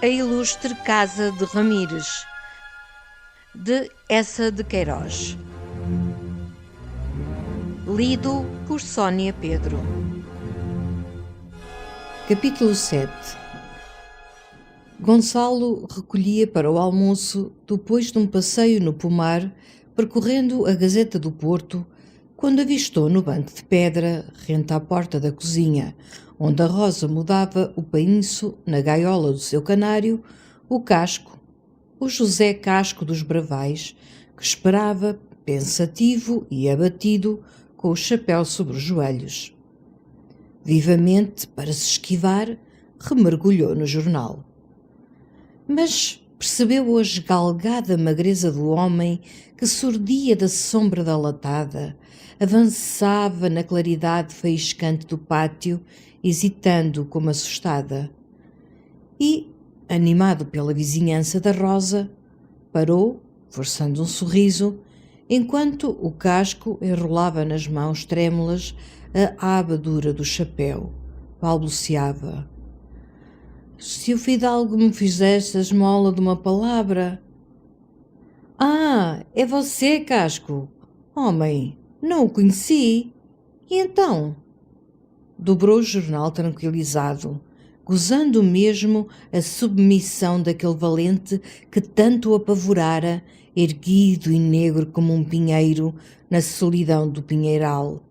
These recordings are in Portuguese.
A Ilustre Casa de Ramires, de Eça de Queiroz. Lido por Sónia Pedro. Capítulo 7. Gonçalo recolhia para o almoço depois de um passeio no pomar, percorrendo a Gazeta do Porto, quando avistou no banco de pedra, rente à porta da cozinha, onde a Rosa mudava o painço na gaiola do seu canário, o Casco, o José Casco dos Bravais, que esperava, pensativo e abatido, com o chapéu sobre os joelhos. Vivamente, para se esquivar, remergulhou no jornal. Mas percebeu a esgalgada magreza do homem que surdia da sombra da latada, avançava na claridade faiscante do pátio, hesitando como assustada. E, animado pela vizinhança da Rosa, parou, forçando um sorriso, enquanto o Casco enrolava nas mãos trêmulas a aba dura do chapéu. Balbuciava: "Se o fidalgo me fizesse a esmola de uma palavra..." "Ah, é você, Casco? Homem, não o conheci. E então?" Dobrou o jornal tranquilizado, gozando mesmo a submissão daquele valente que tanto o apavorara, erguido e negro como um pinheiro na solidão do pinheiral.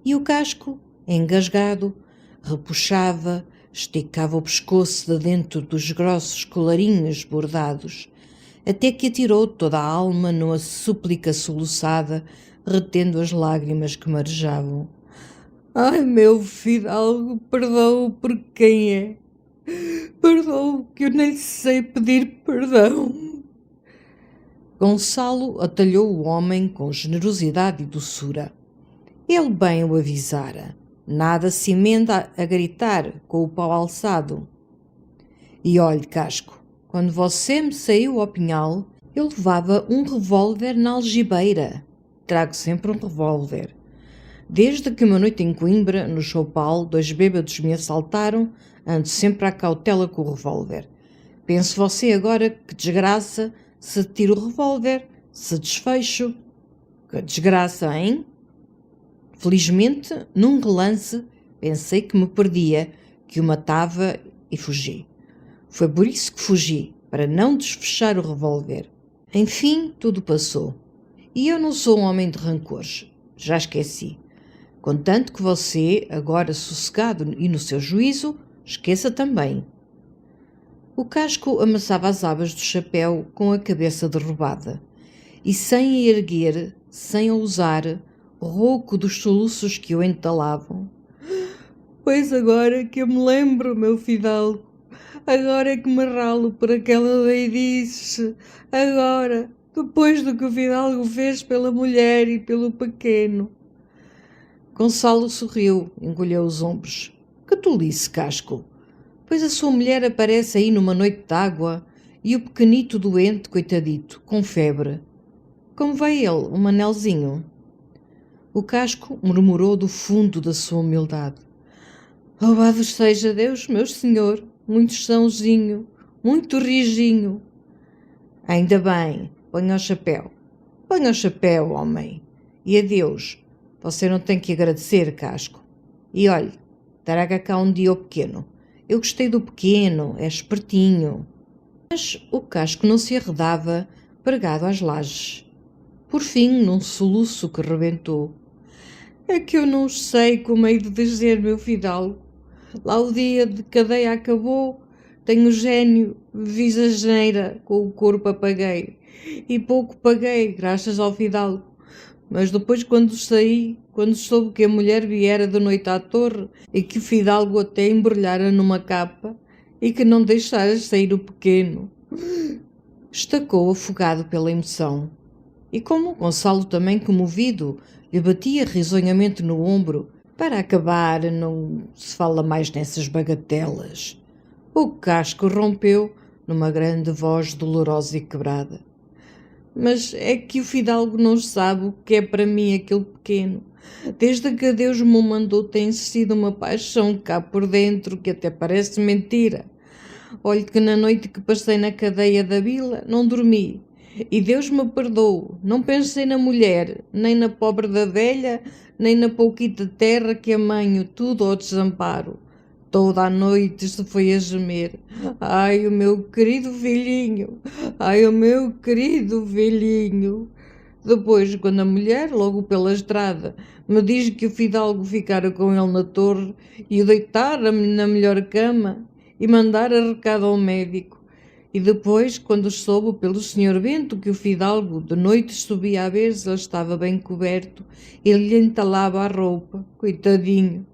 E o Casco, engasgado, repuxava, esticava o pescoço de dentro dos grossos colarinhos bordados, até que atirou toda a alma numa súplica soluçada, retendo as lágrimas que marejavam. "Ai, meu fidalgo, perdoa por quem é. Perdoa que eu nem lhe sei pedir perdão." Gonçalo atalhou o homem com generosidade e doçura. Ele bem o avisara. Nada se emenda a gritar com o pau alçado. "E olhe, Casco, quando você me saiu ao pinhal, eu levava um revólver na algibeira. Trago sempre um revólver. Desde que uma noite em Coimbra, no Choupal, 2 bêbados me assaltaram, ando sempre à cautela com o revólver. Pense você agora que desgraça se tiro o revólver, se desfecho. Que desgraça, hein?" Felizmente, num relance, pensei que me perdia, que o matava e fugi. Foi por isso que fugi, para não desfechar o revólver. Enfim, tudo passou. E eu não sou um homem de rancores. Já esqueci. Contanto que você, agora sossegado e no seu juízo, esqueça também. O Casco amassava as abas do chapéu com a cabeça derrubada. E sem a erguer, sem a usar, rouco dos soluços que o entalavam. "Pois agora que eu me lembro, meu fidalgo, agora é que me ralo por aquela doidice, agora, depois do que o fidalgo fez pela mulher e pelo pequeno." Gonçalo sorriu, encolheu os ombros. "Que tolice, Casco! Pois a sua mulher aparece aí numa noite d'água e o pequenito doente, coitadito, com febre. Como vai ele, um anelzinho?" O Casco murmurou do fundo da sua humildade: "Louvado seja Deus, meu senhor, muito chãozinho, muito rijinho." "Ainda bem, ponha o chapéu. Ponha o chapéu, homem. E adeus. Você não tem que agradecer, Casco. E olhe, traga cá um dia o pequeno. Eu gostei do pequeno, é espertinho." Mas o Casco não se arredava, pregado às lajes. Por fim, num soluço que rebentou: "É que eu não sei como hei de dizer, meu fidalgo. Lá o dia de cadeia acabou, tenho gênio, vis a geneira, com o corpo apaguei. E pouco paguei, graças ao fidalgo. Mas depois, quando saí, quando soube que a mulher viera de noite à torre e que o fidalgo até embrulhara numa capa e que não deixara sair o pequeno..." Estacou afogado pela emoção. E como Gonçalo, também comovido, lhe batia risonhamente no ombro: "Para acabar, não se fala mais nessas bagatelas." O Casco rompeu numa grande voz dolorosa e quebrada: "Mas é que o fidalgo não sabe o que é para mim aquele pequeno. Desde que Deus me o mandou tem sido uma paixão cá por dentro que até parece mentira. Olhe que na noite que passei na cadeia da vila não dormi. E Deus me perdoe, não pensei na mulher, nem na pobre da velha, nem na pouquita terra que amanho tudo ao desamparo. Toda a noite se foi a gemer. Ai, o meu querido filhinho! Ai, o meu querido filhinho! Depois, quando a mulher, logo pela estrada, me diz que o fidalgo ficara com ele na torre e o deitara na melhor cama e mandara recado ao médico. E depois, quando soube pelo senhor Bento que o fidalgo de noite subia a ver se ele estava bem coberto, ele lhe entalava a roupa, coitadinho.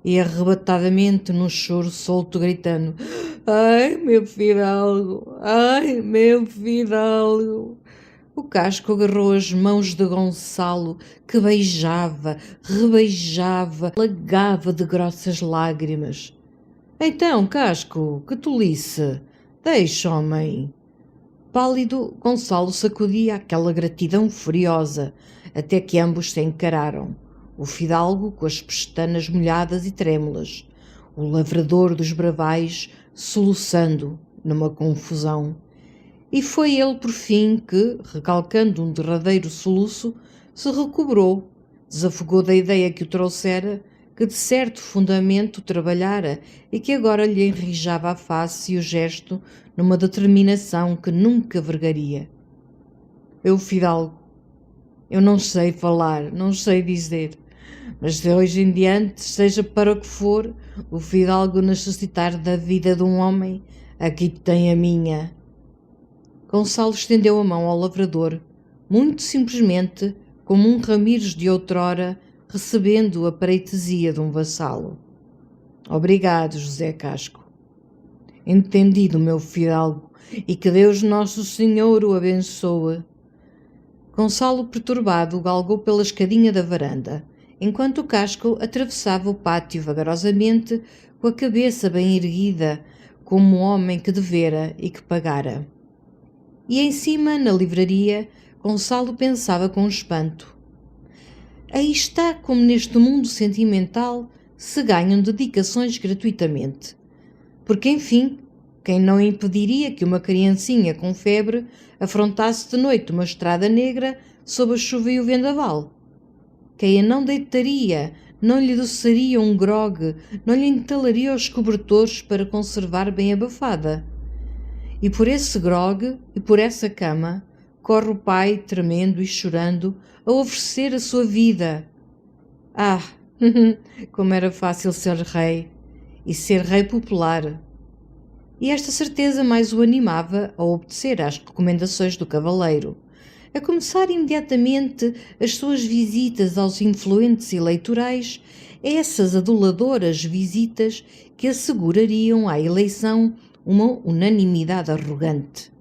E arrebatadamente num choro solto, gritando: ai, meu fidalgo! Ai, meu fidalgo! O Casco agarrou as mãos de Gonçalo, que beijava, rebeijava, lagava de grossas lágrimas. Então, Casco, que tolice! Deixa, homem! Pálido, Gonçalo sacudia aquela gratidão furiosa, até que ambos se encararam. O fidalgo com as pestanas molhadas e trêmulas, o lavrador dos bravais soluçando numa confusão. E foi ele, por fim, que, recalcando um derradeiro soluço, se recobrou, desafogou da ideia que o trouxera, que de certo fundamento trabalhara e que agora lhe enrijava a face e o gesto numa determinação que nunca vergaria. Eu, fidalgo, eu não sei falar, não sei dizer, mas de hoje em diante, seja para o que for, o fidalgo necessitar da vida de um homem, aqui tem a minha. Gonçalo estendeu a mão ao lavrador, muito simplesmente, como um Ramires de outrora, recebendo a pareitesia de um vassalo. Obrigado, José Casco. Entendido, meu fidalgo, e que Deus Nosso Senhor o abençoe. Gonçalo, perturbado, galgou pela escadinha da varanda, enquanto o Casco atravessava o pátio vagarosamente, com a cabeça bem erguida, como um homem que devera e que pagara. E em cima, na livraria, Gonçalo pensava com espanto. Aí está como neste mundo sentimental se ganham dedicações gratuitamente. Porque, enfim, quem não impediria que uma criancinha com febre afrontasse de noite uma estrada negra sob a chuva e o vendaval? Quem a não deitaria, não lhe doçaria um grogue, não lhe entalaria os cobertores para conservar bem abafada? E por esse grogue e por essa cama corre o pai, tremendo e chorando, a oferecer a sua vida. Ah, como era fácil ser rei, e ser rei popular. E esta certeza mais o animava a obedecer às recomendações do cavaleiro, a começar imediatamente as suas visitas aos influentes eleitorais, essas aduladoras visitas que assegurariam à eleição uma unanimidade arrogante.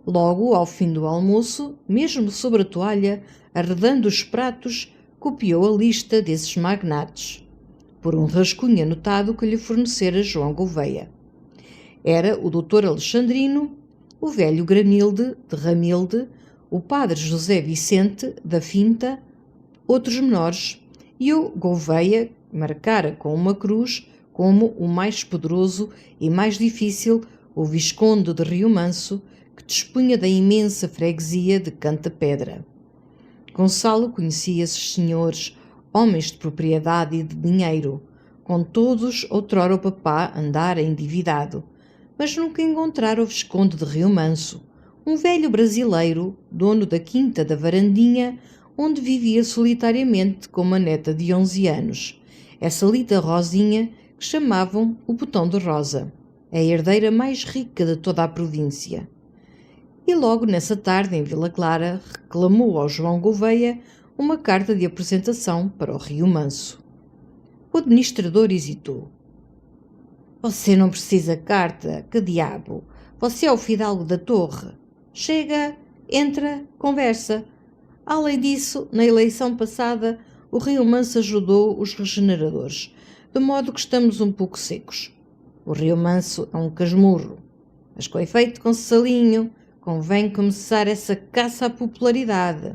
Logo, ao fim do almoço, mesmo sobre a toalha, arredando os pratos, copiou a lista desses magnates, por um rascunho anotado que lhe fornecera João Gouveia. Era o doutor Alexandrino, o velho Gramilde, de Ramilde, o padre José Vicente, da Finta, outros menores, e o Gouveia marcara com uma cruz como o mais poderoso e mais difícil o Visconde de Rio Manso, que dispunha da imensa freguesia de Canta Pedra. Gonçalo conhecia esses senhores, homens de propriedade e de dinheiro, com todos outrora o papá andara endividado, mas nunca encontrara o Visconde de Rio Manso, um velho brasileiro, dono da quinta da Varandinha, onde vivia solitariamente com uma neta de 11 anos, essa lida Rosinha que chamavam o Botão de Rosa, a herdeira mais rica de toda a província. E logo nessa tarde, em Vila Clara, reclamou ao João Gouveia uma carta de apresentação para o Rio Manso. O administrador hesitou. Você não precisa carta, que diabo? Você é o fidalgo da torre. Chega, entra, conversa. Além disso, na eleição passada, o Rio Manso ajudou os regeneradores, de modo que estamos um pouco secos. O Rio Manso é um casmurro, mas com efeito Consalinho, convém começar essa caça à popularidade.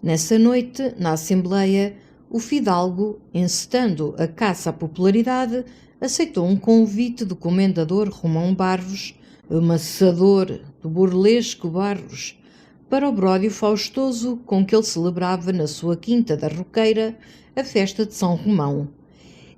Nessa noite, na Assembleia, O fidalgo, encetando a caça à popularidade, aceitou um convite do comendador Romão Barros, amassador do burlesco Barros, para o bródio faustoso com que ele celebrava na sua quinta da Roqueira a festa de São Romão.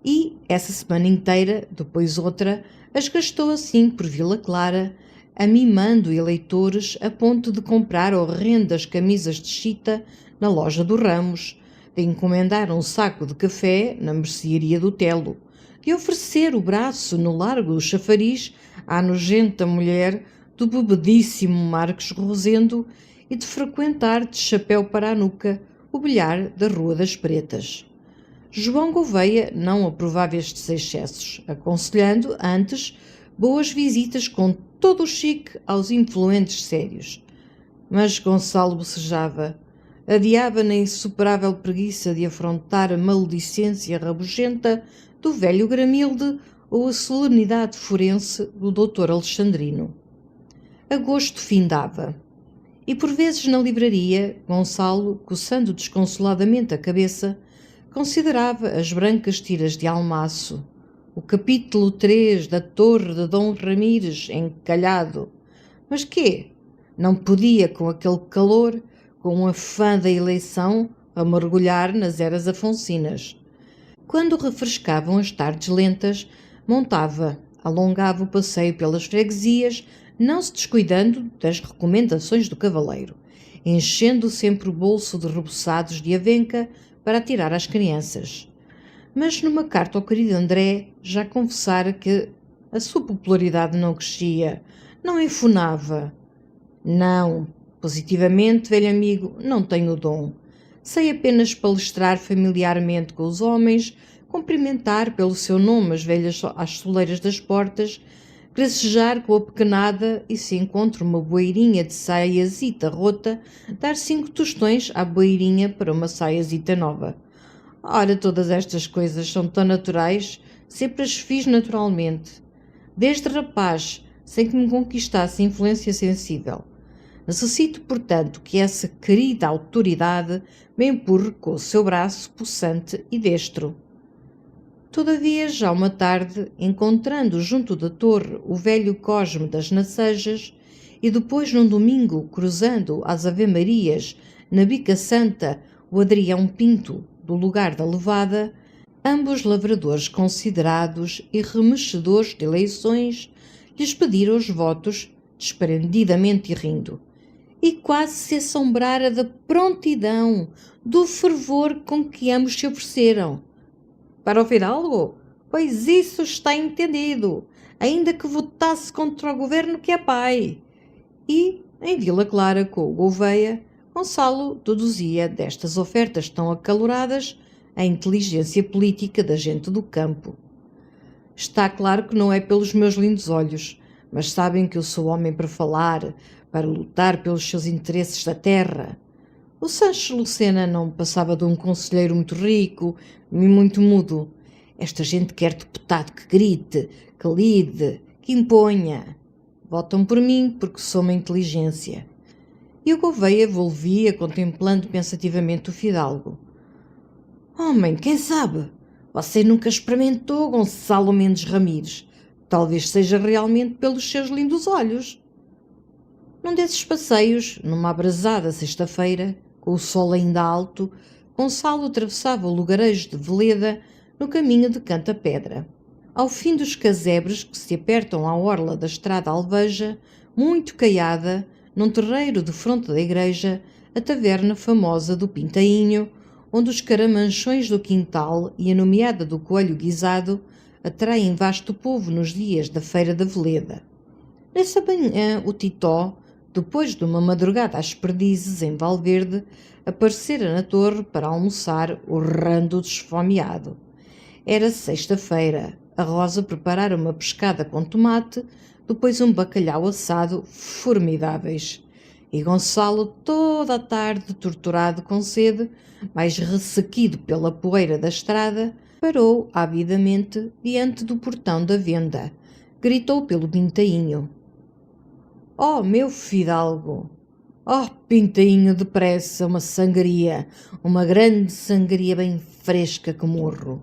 E, essa semana inteira, depois outra, as gastou assim por Vila Clara, amimando eleitores a ponto de comprar horrendas camisas de chita na loja do Ramos, de encomendar um saco de café na mercearia do Telo, de oferecer o braço no largo do chafariz à nojenta mulher do bebedíssimo Marcos Rosendo e de frequentar de chapéu para a nuca o bilhar da Rua das Pretas. João Gouveia não aprovava estes excessos, aconselhando, antes, boas visitas com todo o chique aos influentes sérios. Mas Gonçalo bocejava, adiava na insuperável preguiça de afrontar a maledicência rabugenta do velho Gramilde ou a solenidade forense do doutor Alexandrino. Agosto findava. E por vezes na livraria, Gonçalo, coçando desconsoladamente a cabeça, considerava as brancas tiras de Almaço, o capítulo 3 da Torre de Dom Ramires encalhado. Mas quê? Não podia, com aquele calor, com um afã da eleição, a mergulhar nas eras afonsinas. Quando refrescavam as tardes lentas, montava, alongava o passeio pelas freguesias, não se descuidando das recomendações do cavaleiro, enchendo sempre o bolso de reboçados de avenca para atirar às crianças. Mas numa carta ao querido André já confessara que a sua popularidade não crescia, não enfunava. Não, positivamente, velho amigo, não tenho o dom. Sei apenas palestrar familiarmente com os homens, cumprimentar pelo seu nome as velhas às soleiras das portas, gracejar com a pequenada e, se encontro uma boeirinha de saiazita rota, dar 5 tostões à boeirinha para uma saiazita nova. Ora, todas estas coisas são tão naturais, sempre as fiz naturalmente. Desde rapaz, sem que me conquistasse influência sensível. Necessito, portanto, que essa querida autoridade me empurre com o seu braço possante e destro. Todavia, já uma tarde, encontrando junto da torre o velho Cosme das Nacejas e depois num domingo cruzando às Ave-Marias na Bica Santa o Adrião Pinto do lugar da Levada, ambos lavradores considerados e remexedores de eleições, lhes pediram os votos, desprendidamente e rindo, e quase se assombrara da prontidão, do fervor com que ambos se ofereceram. Para o fidalgo? Pois isso está entendido, ainda que votasse contra o governo que é pai. E, em Vila Clara, com o Gouveia, Gonçalo deduzia destas ofertas tão acaloradas a inteligência política da gente do campo. Está claro que não é pelos meus lindos olhos, mas sabem que eu sou homem para falar, para lutar pelos seus interesses da terra. O Sancho Lucena não passava de um conselheiro muito rico e muito mudo. Esta gente quer deputado que grite, que lide, que imponha. Votam por mim porque sou uma inteligência. E o Gouveia volvia contemplando pensativamente o fidalgo. Homem, quem sabe? Você nunca experimentou Gonçalo Mendes Ramires. Talvez seja realmente pelos seus lindos olhos. Num desses passeios, numa abrasada sexta-feira, com o sol ainda alto, Gonçalo atravessava o lugarejo de Veleda no caminho de Canta-Pedra. Ao fim dos casebres que se apertam à orla da estrada alveja, muito caiada, num terreiro de fronte da igreja, a taverna famosa do Pintainho, onde os caramanchões do quintal e a nomeada do coelho guisado atraem vasto povo nos dias da feira da Veleda. Nessa manhã, o Titó, depois de uma madrugada às perdizes em Valverde, aparecera na torre para almoçar o rando desfomeado. Era sexta-feira. A Rosa preparara uma pescada com tomate, depois um bacalhau assado formidáveis. E Gonçalo, toda a tarde torturado com sede, mais ressequido pela poeira da estrada, parou avidamente diante do portão da venda. Gritou pelo Pintainho. Oh, meu fidalgo! Oh, Pintainho, depressa, uma grande sangria bem fresca que morro.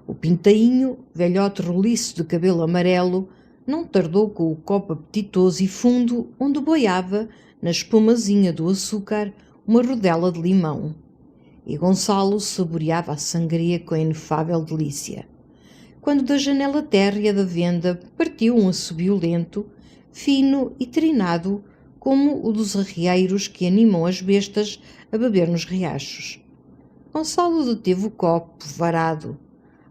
O Pintainho, velhote roliço de cabelo amarelo, não tardou com o copo apetitoso e fundo onde boiava, na espumazinha do açúcar, uma rodela de limão. E Gonçalo saboreava a sangria com inefável delícia. Quando da janela térrea da venda partiu um assobio lento, fino e trinado, como o dos arrieiros que animam as bestas a beber nos riachos. Gonçalo deteve o copo, varado.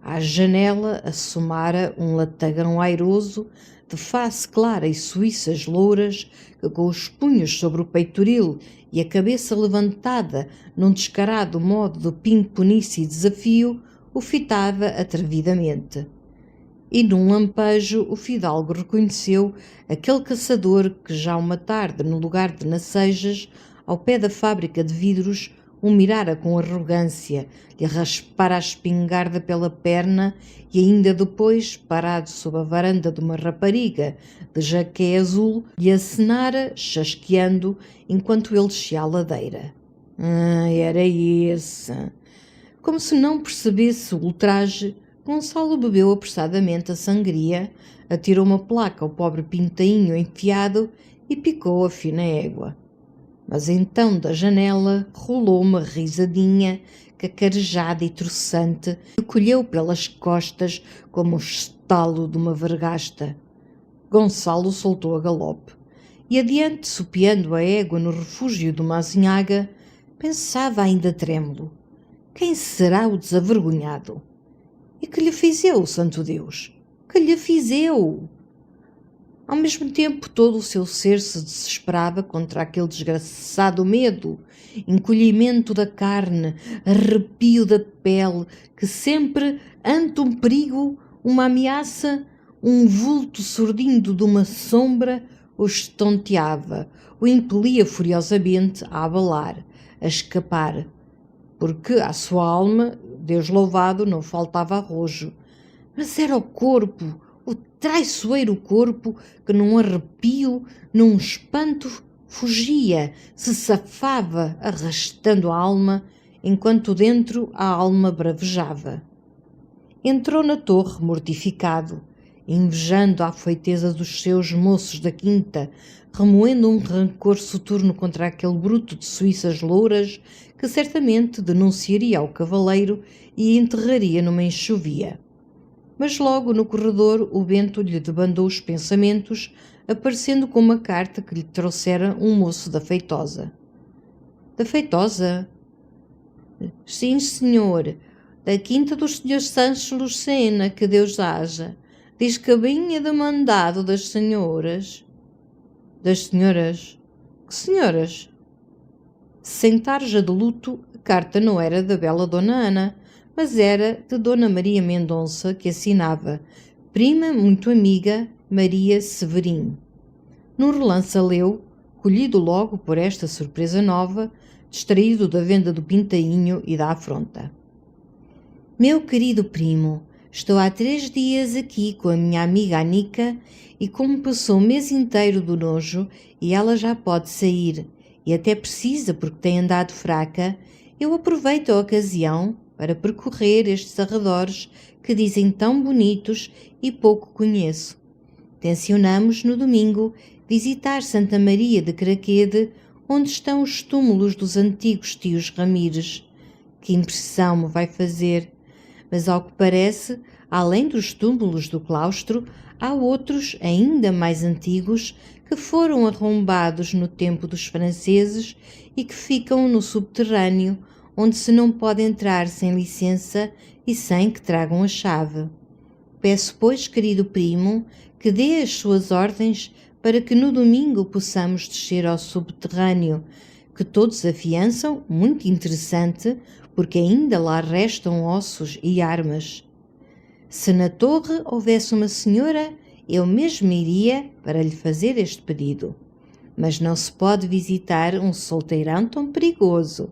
À janela assomara um latagão airoso, de face clara e suíças louras, que com os punhos sobre o peitoril e a cabeça levantada num descarado modo de pimponice e desafio, o fitava atrevidamente. E num lampejo o fidalgo reconheceu aquele caçador que já uma tarde, no lugar de Nacejas, ao pé da fábrica de vidros, o mirara com arrogância, lhe raspara a espingarda pela perna e ainda depois, parado sob a varanda de uma rapariga de jaqué azul, lhe acenara, chasqueando, enquanto ele descia a ladeira. Era esse. Como se não percebesse o ultraje, Gonçalo bebeu apressadamente a sangria, atirou uma placa ao pobre Pintainho enfiado e picou a fina égua. Mas então da janela rolou uma risadinha cacarejada e troçante que colheu pelas costas como o estalo de uma vergasta. Gonçalo soltou a galope e adiante, sopeando a égua no refúgio de uma azinhaga, pensava ainda trêmulo: quem será o desavergonhado? E que lhe fiz eu, santo Deus? Que lhe fiz eu? Ao mesmo tempo, todo o seu ser se desesperava contra aquele desgraçado medo, encolhimento da carne, arrepio da pele, que sempre, ante um perigo, uma ameaça, um vulto surdindo de uma sombra, o estonteava, o impelia furiosamente a abalar, a escapar, porque à sua alma, Deus louvado, não faltava arrojo. Mas era o corpo, o traiçoeiro corpo, que num arrepio, num espanto, fugia, se safava, arrastando a alma, enquanto dentro a alma bravejava. Entrou na torre, mortificado, invejando a afoiteza dos seus moços da quinta, remoendo um rancor soturno contra aquele bruto de suíças louras que certamente denunciaria ao cavaleiro e enterraria numa enxovia. Mas logo no corredor o vento lhe debandou os pensamentos, aparecendo com uma carta que lhe trouxera um moço da Feitosa. Da Feitosa? Sim, senhor, da quinta dos senhores Sancho Lucena, que Deus haja. Diz que vinha de mandado das senhoras. Das senhoras? Que senhoras? Sem tarja de luto, a carta não era da bela Dona Ana, mas era de Dona Maria Mendonça, que assinava prima muito amiga Maria Severim. Num relance a leu, colhido logo por esta surpresa nova, distraído da venda do Pintainho e da afronta. Meu querido primo, estou há 3 dias aqui com a minha amiga Anica e como passou o mês inteiro do nojo e ela já pode sair e até precisa porque tem andado fraca, eu aproveito a ocasião para percorrer estes arredores que dizem tão bonitos e pouco conheço. Tencionamos, no domingo, visitar Santa Maria de Craquede, onde estão os túmulos dos antigos tios Ramires. Que impressão me vai fazer! Mas, ao que parece, além dos túmulos do claustro, há outros ainda mais antigos que foram arrombados no tempo dos franceses e que ficam no subterrâneo, onde se não pode entrar sem licença e sem que tragam a chave. Peço, pois, querido primo, que dê as suas ordens para que no domingo possamos descer ao subterrâneo, que todos afiançam muito interessante, porque ainda lá restam ossos e armas. Se na torre houvesse uma senhora, eu mesmo iria para lhe fazer este pedido. Mas não se pode visitar um solteirão tão perigoso.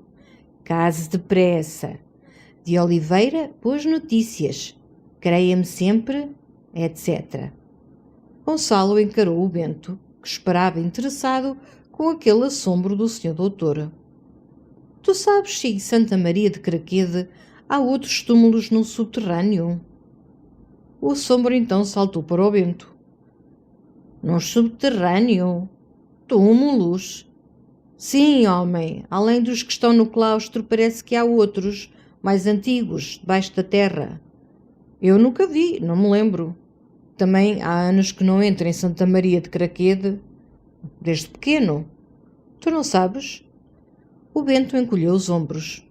Case depressa. De Oliveira, boas notícias. Creia-me sempre, etc. Gonçalo encarou o Bento, que esperava interessado com aquele assombro do senhor doutor. Tu sabes se em Santa Maria de Craquede há outros túmulos no subterrâneo? O assombro então saltou para o Bento. No subterrâneo? Túmulos? Sim, homem, além dos que estão no claustro, parece que há outros, mais antigos, debaixo da terra. Eu nunca vi, não me lembro. Também há anos que não entro em Santa Maria de Craquede, desde pequeno. Tu não sabes? O Bento encolheu os ombros.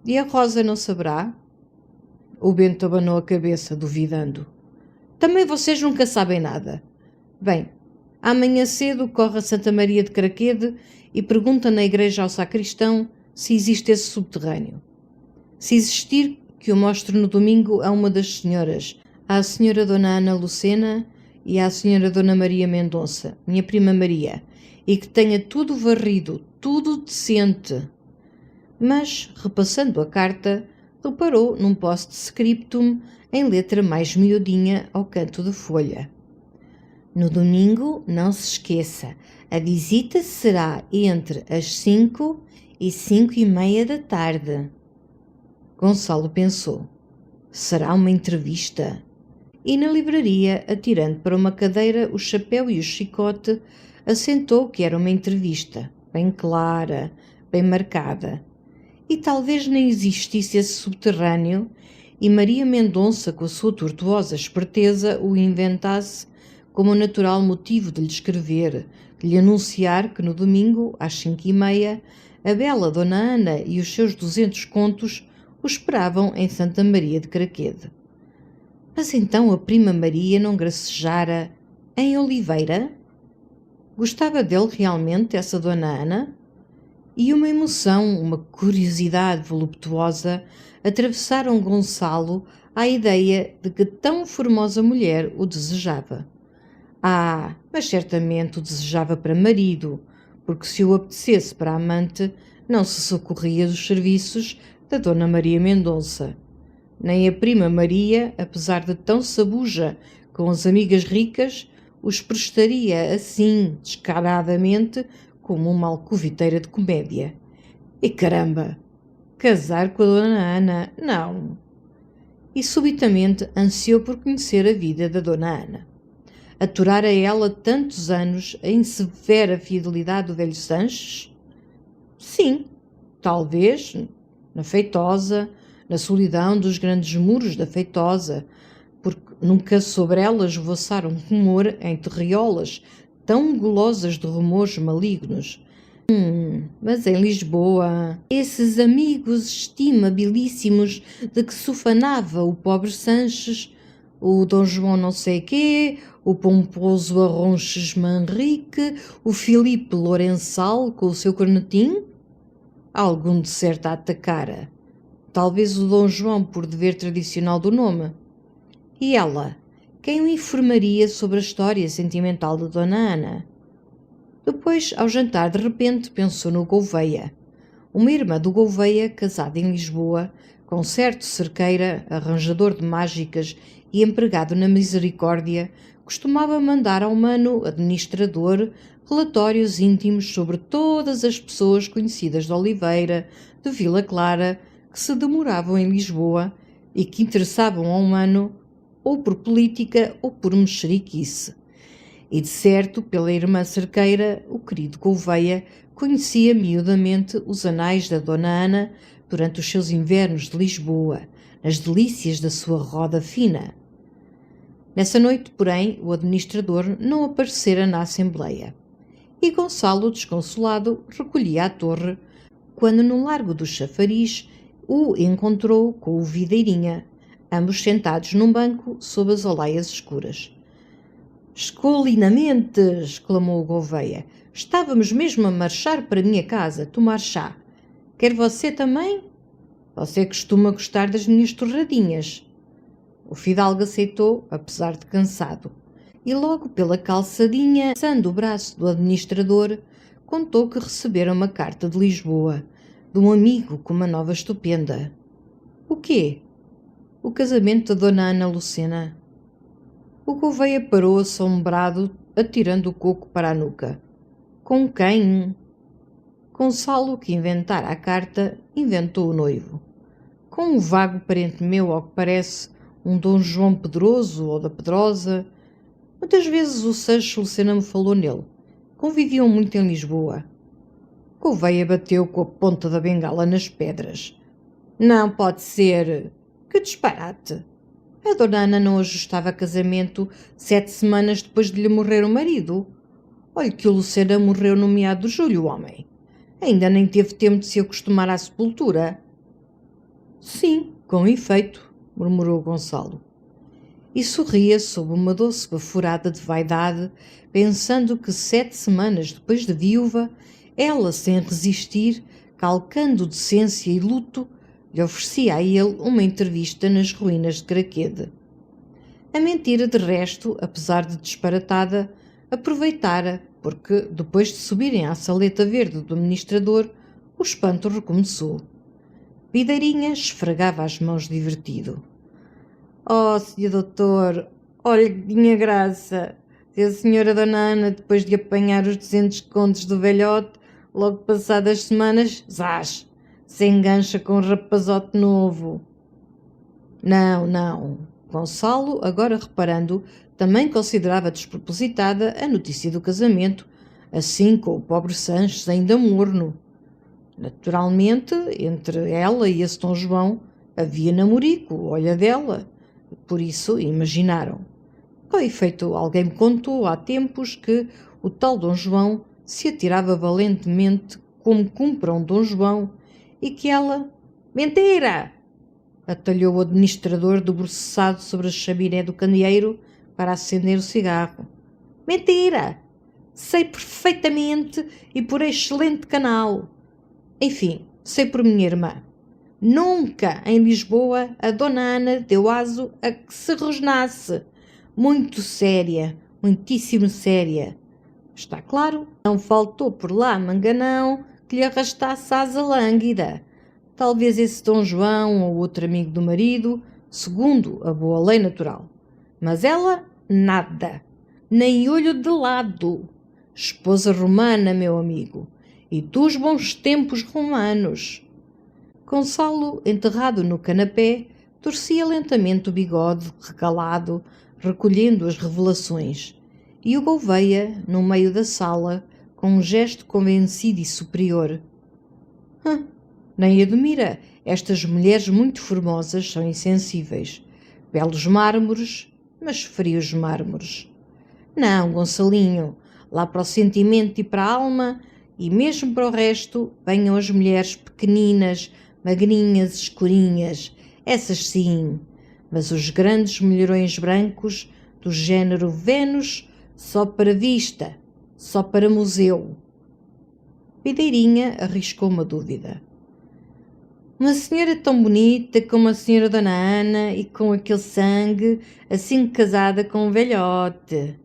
E a Rosa não saberá? O Bento abanou a cabeça, duvidando. Também vocês nunca sabem nada. Bem, amanhã cedo corre a Santa Maria de Craquede e pergunta na igreja ao sacristão se existe esse subterrâneo. Se existir, que o mostre no domingo a uma das senhoras, à senhora Dona Ana Lucena e à senhora Dona Maria Mendonça, minha prima Maria, e que tenha tudo varrido, tudo decente. Mas, repassando a carta, reparou num post-scriptum em letra mais miudinha ao canto da folha. No domingo, não se esqueça, a visita será entre as 5 e 5:30 da tarde. Gonçalo pensou. Será uma entrevista? E na livraria, atirando para uma cadeira o chapéu e o chicote, assentou que era uma entrevista, bem clara, bem marcada. E talvez nem existisse esse subterrâneo, e Maria Mendonça, com a sua tortuosa esperteza, o inventasse como natural motivo de lhe escrever, de lhe anunciar que no domingo, às 5:30, a bela Dona Ana e os seus 200 contos o esperavam em Santa Maria de Craquede. Mas então a prima Maria não gracejara em Oliveira? Gostava dele realmente, essa Dona Ana? E uma emoção, uma curiosidade voluptuosa atravessaram Gonçalo à ideia de que tão formosa mulher o desejava. Ah, mas certamente o desejava para marido, porque se o apetecesse para amante, não se socorria dos serviços da Dona Maria Mendonça. Nem a prima Maria, apesar de tão sabuja com as amigas ricas, os prestaria assim, descaradamente, como uma alcoviteira de comédia. E caramba! Casar com a Dona Ana? Não! E subitamente ansiou por conhecer a vida da Dona Ana. Aturara ela tantos anos a insevera fidelidade do velho Sanches? Sim, talvez, na Feitosa, na solidão dos grandes muros da Feitosa, porque nunca sobre ela esvoaçaram rumor em terriolas tão gulosas de rumores malignos. Mas em Lisboa, esses amigos estimabilíssimos de que se ufanava o pobre Sanches, o Dom João não sei quê, o pomposo Arronches Manrique, o Filipe Lourençal com o seu cornetim? Algum de certo a atacara. Talvez o Dom João por dever tradicional do nome. E ela? Quem o informaria sobre a história sentimental da Dona Ana? Depois, ao jantar, de repente, pensou no Gouveia. Uma irmã do Gouveia, casada em Lisboa, com certo cerqueira, arranjador de mágicas e empregado na Misericórdia, costumava mandar ao mano administrador relatórios íntimos sobre todas as pessoas conhecidas de Oliveira, de Vila Clara, que se demoravam em Lisboa e que interessavam ao mano ou por política ou por mexeriquice. E de certo, pela irmã cerqueira, o querido Gouveia conhecia miudamente os anais da Dona Ana durante os seus invernos de Lisboa, nas delícias da sua roda fina. Nessa noite, porém, o administrador não aparecera na Assembleia. E Gonçalo, desconsolado, recolhia à torre, quando no largo do chafariz o encontrou com o Videirinha, ambos sentados num banco sob as olaias escuras. «Escolinamente!» exclamou o Gouveia. «Estávamos mesmo a marchar para a minha casa, tomar chá. Quer você também? Você costuma gostar das minhas torradinhas.» O fidalgo aceitou, apesar de cansado, e logo pela calçadinha, passando o braço do administrador, contou que recebera uma carta de Lisboa, de um amigo com uma nova estupenda. «O quê?» «O casamento da Dona Ana Lucena.» O Gouveia parou assombrado, atirando o coco para a nuca. Com quem? Gonçalo, que inventara a carta, inventou o noivo. Com um vago parente meu, ao que parece, um Dom João Pedroso ou da Pedrosa. Muitas vezes o Sancho Lucena me falou nele. Conviviam muito em Lisboa. Gouveia bateu com a ponta da bengala nas pedras. Não pode ser. Que disparate! A dona Ana não ajustava casamento 7 semanas depois de lhe morrer o marido. Olhe que o Lucena morreu no meado de julho, homem. Ainda nem teve tempo de se acostumar à sepultura. Sim, com efeito, murmurou Gonçalo. E sorria sob uma doce baforada de vaidade, pensando que 7 semanas depois de viúva, ela, sem resistir, calcando decência e luto, lhe oferecia a ele uma entrevista nas ruínas de Craquede. A mentira, de resto, apesar de disparatada, aproveitara, porque, depois de subirem à saleta verde do administrador, o espanto recomeçou. Videirinha esfregava as mãos divertido. Oh, senhor doutor, olha que minha graça! Se a senhora dona Ana, depois de apanhar os 200 contos do velhote, logo passadas semanas, zás, se engancha com um rapazote novo. Não, não. Gonçalo, agora reparando, também considerava despropositada a notícia do casamento, assim com o pobre Sanches ainda morno. Naturalmente, entre ela e esse Dom João havia namorico, olha dela. Por isso, imaginaram. Com efeito, alguém me contou há tempos que o tal Dom João se atirava valentemente como cumpre um Dom João e que ela... Mentira! Atalhou o administrador debruçado sobre a chaminé do candeeiro para acender o cigarro. Mentira! Sei perfeitamente e por excelente canal. Enfim, sei por minha irmã. Nunca em Lisboa a dona Ana deu aso a que se rosnasse. Muito séria, muitíssimo séria. Está claro, não faltou por lá manganão que lhe arrastasse a asa lânguida. Talvez esse Dom João ou outro amigo do marido, segundo a boa lei natural. Mas ela, nada. Nem olho de lado. Esposa romana, meu amigo. E dos bons tempos romanos. Gonçalo, enterrado no canapé, torcia lentamente o bigode, recalado, recolhendo as revelações. E o Gouveia, no meio da sala, com um gesto convencido e superior. Nem admira, estas mulheres muito formosas são insensíveis. Belos mármores, mas frios mármores. Não, Gonçalinho, lá para o sentimento e para a alma, e mesmo para o resto, venham as mulheres pequeninas, magrinhas, escurinhas, essas sim, mas os grandes mulherões brancos, do género Vênus, só para vista, só para museu. Videirinha arriscou uma dúvida. Uma senhora tão bonita como a senhora dona Ana e com aquele sangue, assim casada com um velhote.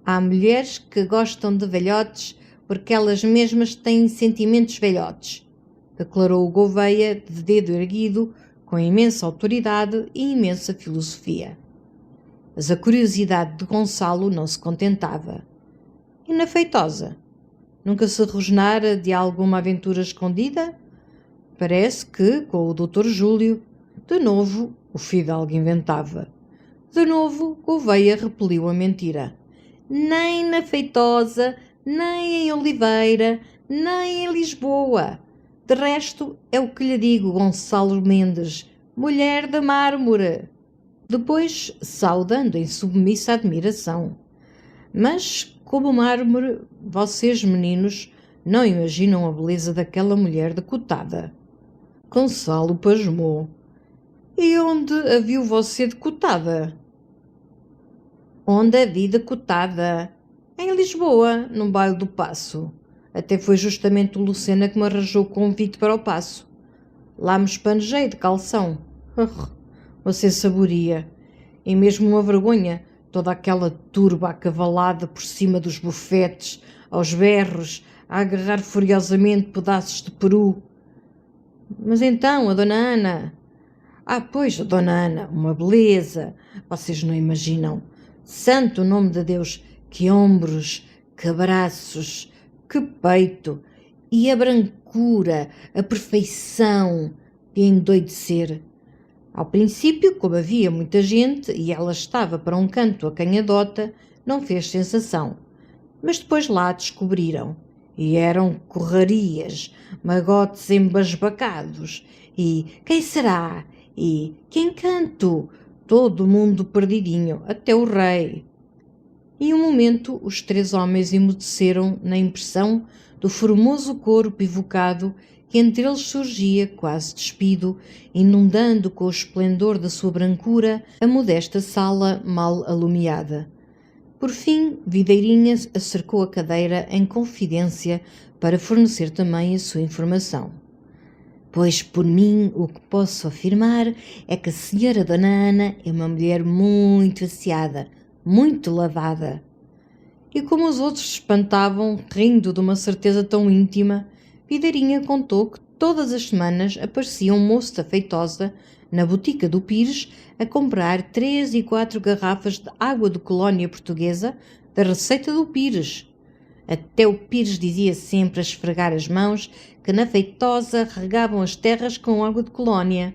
Há mulheres que gostam de velhotes porque elas mesmas têm sentimentos velhotes, declarou o Gouveia de dedo erguido, com imensa autoridade e imensa filosofia. Mas a curiosidade de Gonçalo não se contentava. E na feitosa? Nunca se rosnara de alguma aventura escondida? Parece que, com o Dr. Júlio, de novo o fidalgo inventava. De novo Gouveia repeliu a mentira. Nem na Feitosa, nem em Oliveira, nem em Lisboa. De resto, é o que lhe digo, Gonçalo Mendes, mulher de mármore. Depois, saudando em submissa admiração. Mas, como mármore, vocês, meninos, não imaginam a beleza daquela mulher decotada. Gonçalo pasmou. E onde a viu você decotada? Onde a vi decotada? Em Lisboa, num baile do Paço. Até foi justamente o Lucena que me arranjou o convite para o Paço. Lá me espanejei de calção. Você saboria. E mesmo uma vergonha, toda aquela turba acavalada por cima dos bufetes, aos berros, a agarrar furiosamente pedaços de peru. Mas então, a dona Ana... pois, a dona Ana, uma beleza. Vocês não imaginam. Santo nome de Deus, que ombros, que braços, que peito! E a brancura, a perfeição, de endoidecer. Ao princípio, como havia muita gente e ela estava para um canto acanhadota, não fez sensação. Mas depois lá descobriram. E eram corrarias, magotes embasbacados. E quem será? E que encanto! Todo mundo perdidinho, até o rei. E um momento os 3 homens emudeceram na impressão do formoso corpo evocado que entre eles surgia quase despido, inundando com o esplendor da sua brancura a modesta sala mal alumiada. Por fim, Videirinha acercou a cadeira em confidência para fornecer também a sua informação. Pois por mim o que posso afirmar é que a senhora Dona Ana é uma mulher muito aciada, muito lavada. E como os outros se espantavam, rindo de uma certeza tão íntima, Videirinha contou que todas as semanas aparecia um moço da feitosa na botica do Pires a comprar 3 e 4 garrafas de água de colónia portuguesa da receita do Pires. Até o Pires dizia sempre a esfregar as mãos que na feitosa regavam as terras com água de colónia.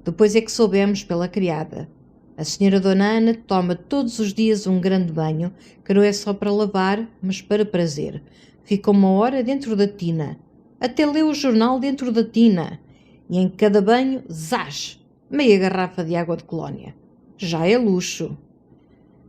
Depois é que soubemos pela criada. A senhora Dona Ana toma todos os dias um grande banho, que não é só para lavar, mas para prazer. Fica 1 hora dentro da tina. Até lê o jornal dentro da tina. E em cada banho, zás, meia garrafa de água de colónia. Já é luxo.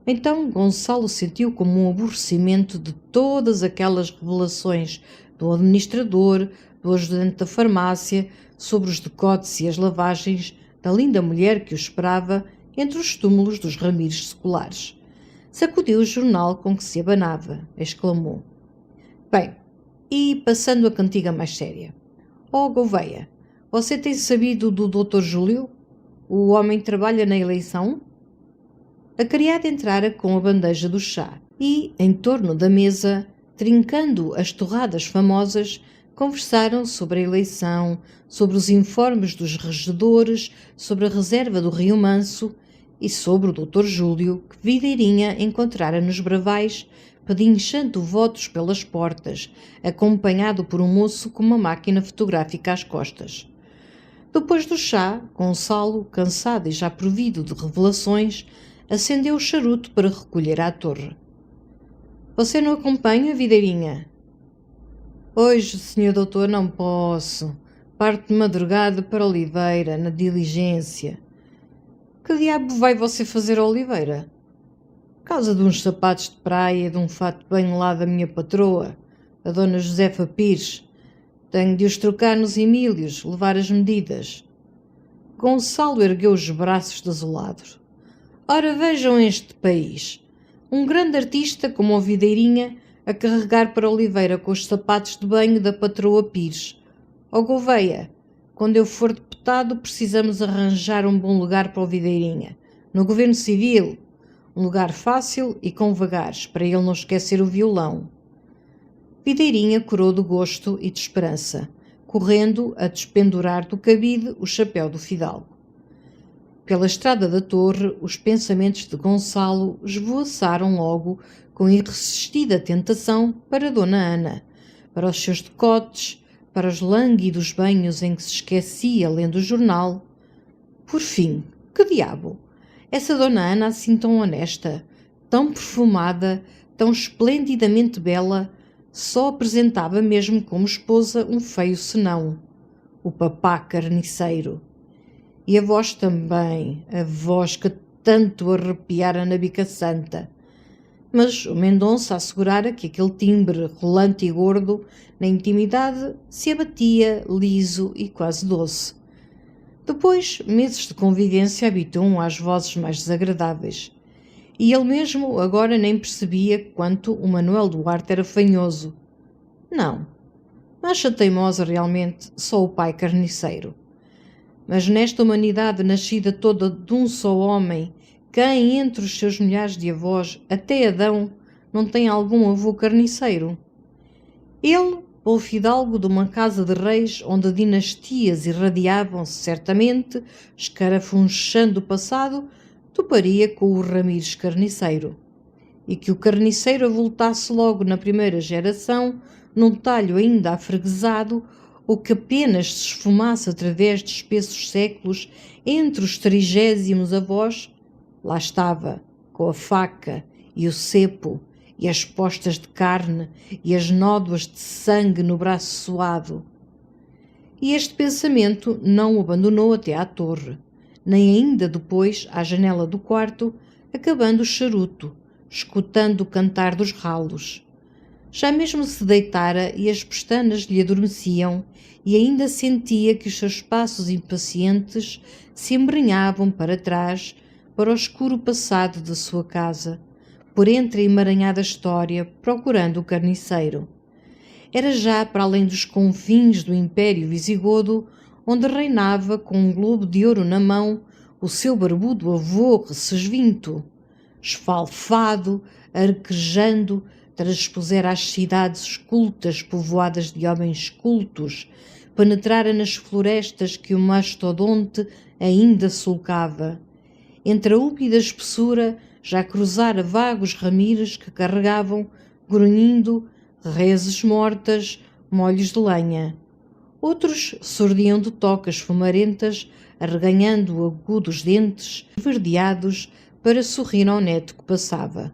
Então Gonçalo sentiu como um aborrecimento de todas aquelas revelações do administrador, do ajudante da farmácia, sobre os decotes e as lavagens da linda mulher que o esperava entre os túmulos dos Ramires seculares. Sacudiu o jornal com que se abanava, exclamou. Bem, e passando a cantiga mais séria. Oh, Gouveia, você tem sabido do Dr. Júlio? O homem trabalha na eleição? A criada entrara com a bandeja do chá e, em torno da mesa, trincando as torradas famosas, conversaram sobre a eleição, sobre os informes dos regedores, sobre a reserva do Rio Manso e sobre o Dr. Júlio, que Videirinha encontrara nos Bravais, pedinchando votos pelas portas, acompanhado por um moço com uma máquina fotográfica às costas. Depois do chá, Gonçalo, cansado e já provido de revelações, acendeu o charuto para recolher à torre. Você não acompanha, Videirinha? Hoje, senhor doutor, não posso. Parto de madrugada para Oliveira, na diligência. Que diabo vai você fazer a Oliveira? Causa de uns sapatos de praia e de um fato bem lá da minha patroa, a dona Josefa Pires. Tenho de os trocar nos Emílios, levar as medidas. Gonçalo ergueu os braços desolado. Ora, vejam este país. Um grande artista como o Videirinha a carregar para Oliveira com os sapatos de banho da patroa Pires. Ó Gouveia, quando eu for deputado precisamos arranjar um bom lugar para o Videirinha. No governo civil, um lugar fácil e com vagares, para ele não esquecer o violão. Videirinha corou de gosto e de esperança, correndo a despendurar do cabide o chapéu do fidalgo. Pela estrada da torre, os pensamentos de Gonçalo esvoaçaram logo com irresistida tentação para Dona Ana, para os seus decotes, para os lânguidos banhos em que se esquecia lendo o jornal. Por fim, que diabo! Essa Dona Ana assim tão honesta, tão perfumada, tão esplendidamente bela, só apresentava mesmo como esposa um feio senão, o papá carniceiro. E a voz também, a voz que tanto arrepiara na bica santa. Mas o Mendonça assegurara que aquele timbre rolante e gordo, na intimidade, se abatia liso e quase doce. Depois, meses de convivência habituam às vozes mais desagradáveis. E ele mesmo agora nem percebia quanto o Manuel Duarte era fanhoso. Não, acha teimosa realmente só o pai carniceiro. Mas nesta humanidade nascida toda de um só homem, quem entre os seus milhares de avós, até Adão, não tem algum avô carniceiro? Ele, o fidalgo de uma casa de reis onde dinastias irradiavam-se certamente, escarafunchando o passado, toparia com o Ramires carniceiro. E que o carniceiro avultasse logo na primeira geração num talho ainda afreguesado, ou que apenas se esfumasse através de espessos séculos entre os 30º avós, lá estava, com a faca e o cepo e as postas de carne e as nódoas de sangue no braço suado. E este pensamento não o abandonou até à torre, nem ainda depois à janela do quarto, acabando o charuto, escutando o cantar dos ralos. Já mesmo se deitara e as pestanas lhe adormeciam, e ainda sentia que os seus passos impacientes se embrenhavam para trás, para o escuro passado da sua casa, por entre a emaranhada história, procurando o carniceiro. Era já para além dos confins do Império Visigodo, onde reinava com um globo de ouro na mão o seu barbudo avô recesvinto, esfalfado, arquejando, transpusera as cidades cultas povoadas de homens cultos, penetrara nas florestas que o mastodonte ainda sulcava. Entre a úmida espessura já cruzara vagos ramires que carregavam, grunhindo, reses mortas, molhos de lenha. Outros sordiam de tocas fumarentas, arreganhando agudos dentes verdeados para sorrir ao neto que passava.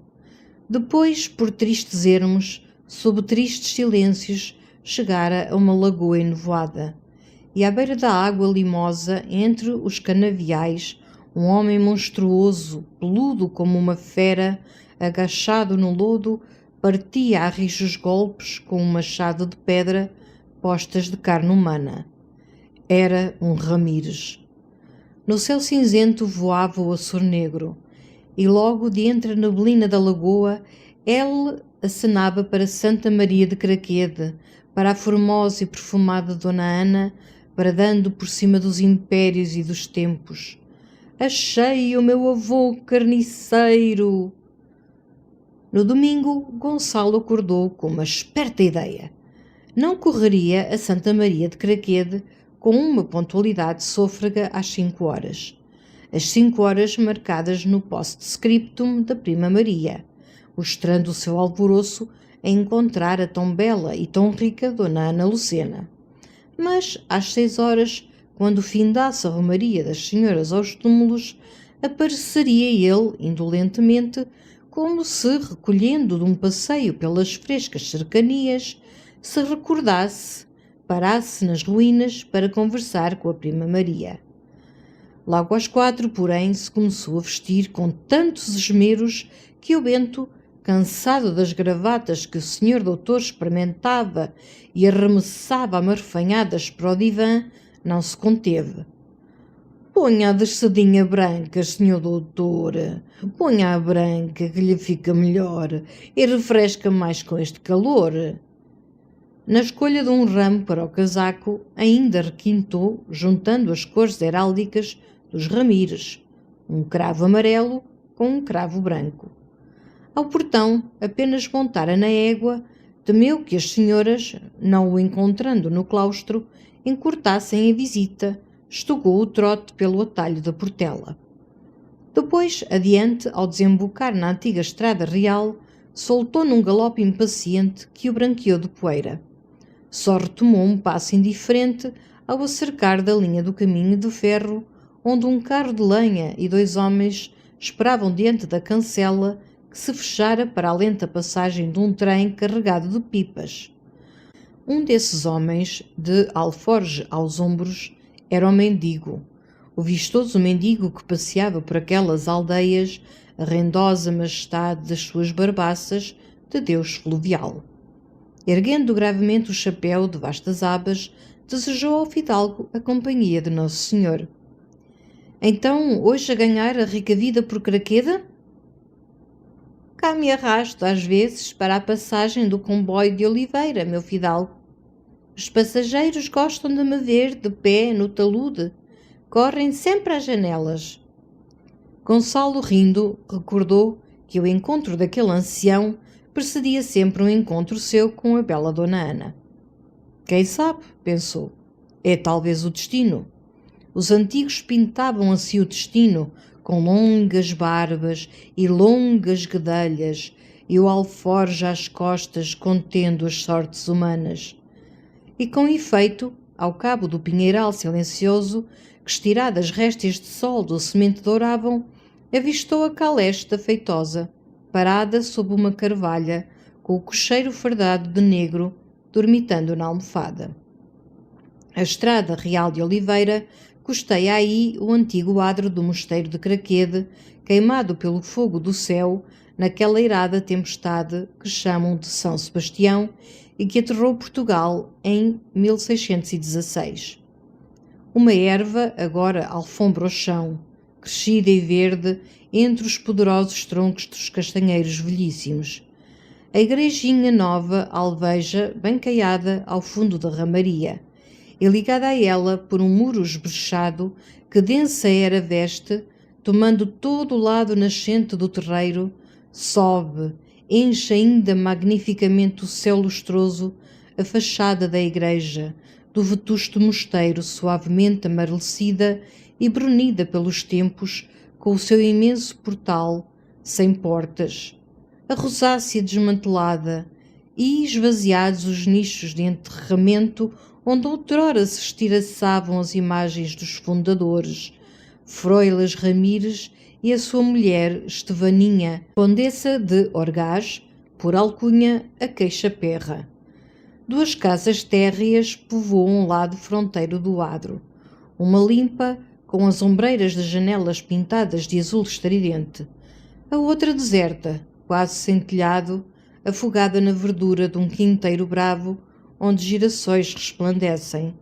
Depois, por tristes ermos, sob tristes silêncios, chegara a uma lagoa enovoada. E à beira da água limosa, entre os canaviais, um homem monstruoso, peludo como uma fera, agachado no lodo, partia a rijos golpes com um machado de pedra, postas de carne humana. Era um Ramires. No céu cinzento voava o açor negro, e logo de entre a neblina da lagoa, ele acenava para Santa Maria de Craquede, para a formosa e perfumada Dona Ana, bradando por cima dos impérios e dos tempos. Achei o meu avô carniceiro! No domingo, Gonçalo acordou com uma esperta ideia. Não correria a Santa Maria de Craquede com uma pontualidade sôfrega às 5 horas. As 5 horas marcadas no post-scriptum da prima Maria, mostrando o seu alvoroço a encontrar a tão bela e tão rica Dona Ana Lucena. Mas, às 6 horas, quando findasse a romaria das senhoras aos túmulos, apareceria ele, indolentemente, como se, recolhendo de um passeio pelas frescas cercanias, se recordasse, parasse nas ruínas para conversar com a prima Maria. Logo às 4, porém, se começou a vestir com tantos esmeros que o Bento, cansado das gravatas que o senhor doutor experimentava e arremessava amarfanhadas para o divã, não se conteve. Ponha a descedinha branca, senhor doutor. Ponha a branca que lhe fica melhor e refresca mais com este calor. Na escolha de um ramo para o casaco, ainda requintou, juntando as cores heráldicas dos Ramires, um cravo amarelo com um cravo branco. Ao portão, apenas montara na égua, temeu que as senhoras, não o encontrando no claustro, encurtassem a visita, estugou o trote pelo atalho da Portela. Depois, adiante, ao desembocar na antiga estrada real, soltou num galope impaciente que o branqueou de poeira. Só retomou um passo indiferente ao acercar da linha do caminho de ferro, onde um carro de lenha e 2 homens esperavam diante da cancela que se fechara para a lenta passagem de um trem carregado de pipas. Um desses homens, de alforge aos ombros, era o mendigo, o vistoso mendigo que passeava por aquelas aldeias, a rendosa majestade das suas barbaças de Deus fluvial. Erguendo gravemente o chapéu de vastas abas, desejou ao fidalgo a companhia de Nosso Senhor. Então, hoje a ganhar a rica vida por Craqueda? Cá me arrasto, às vezes, para a passagem do comboio de Oliveira, meu fidalgo. Os passageiros gostam de me ver de pé no talude. Correm sempre às janelas. Gonçalo, rindo, recordou que o encontro daquele ancião precedia sempre um encontro seu com a bela Dona Ana. Quem sabe, pensou, é talvez o destino. Os antigos pintavam assim o destino, com longas barbas e longas guedelhas, e o alforje às costas contendo as sortes humanas. E com efeito, ao cabo do pinheiral silencioso, que estiradas restas de sol docemente douravam, avistou a caleste da feitosa, parada sob uma carvalha, com o cocheiro fardado de negro, dormitando na almofada. A estrada real de Oliveira costeia aí o antigo adro do mosteiro de Craquede, queimado pelo fogo do céu naquela irada tempestade que chamam de São Sebastião e que aterrou Portugal em 1616. Uma erva agora alfombra o chão, crescida e verde entre os poderosos troncos dos castanheiros velhíssimos. A igrejinha nova alveja bem caiada ao fundo da ramaria, e ligada a ela por um muro esbrechado que densa era veste, tomando todo o lado nascente do terreiro, sobe, enche ainda magnificamente o céu lustroso, a fachada da igreja, do vetusto mosteiro suavemente amarelecida e brunida pelos tempos, com o seu imenso portal, sem portas, a rosácea desmantelada e esvaziados os nichos de enterramento onde outrora se estiraçavam as imagens dos fundadores, Froilas Ramires e a sua mulher Estevaninha, condessa de Orgaz, por alcunha a Queixa-Perra. Duas casas térreas povoam um lado fronteiro do adro. Uma limpa, com as ombreiras das janelas pintadas de azul estridente. A outra deserta, quase sem telhado, afogada na verdura de um quinteiro bravo, onde girassóis resplandecem.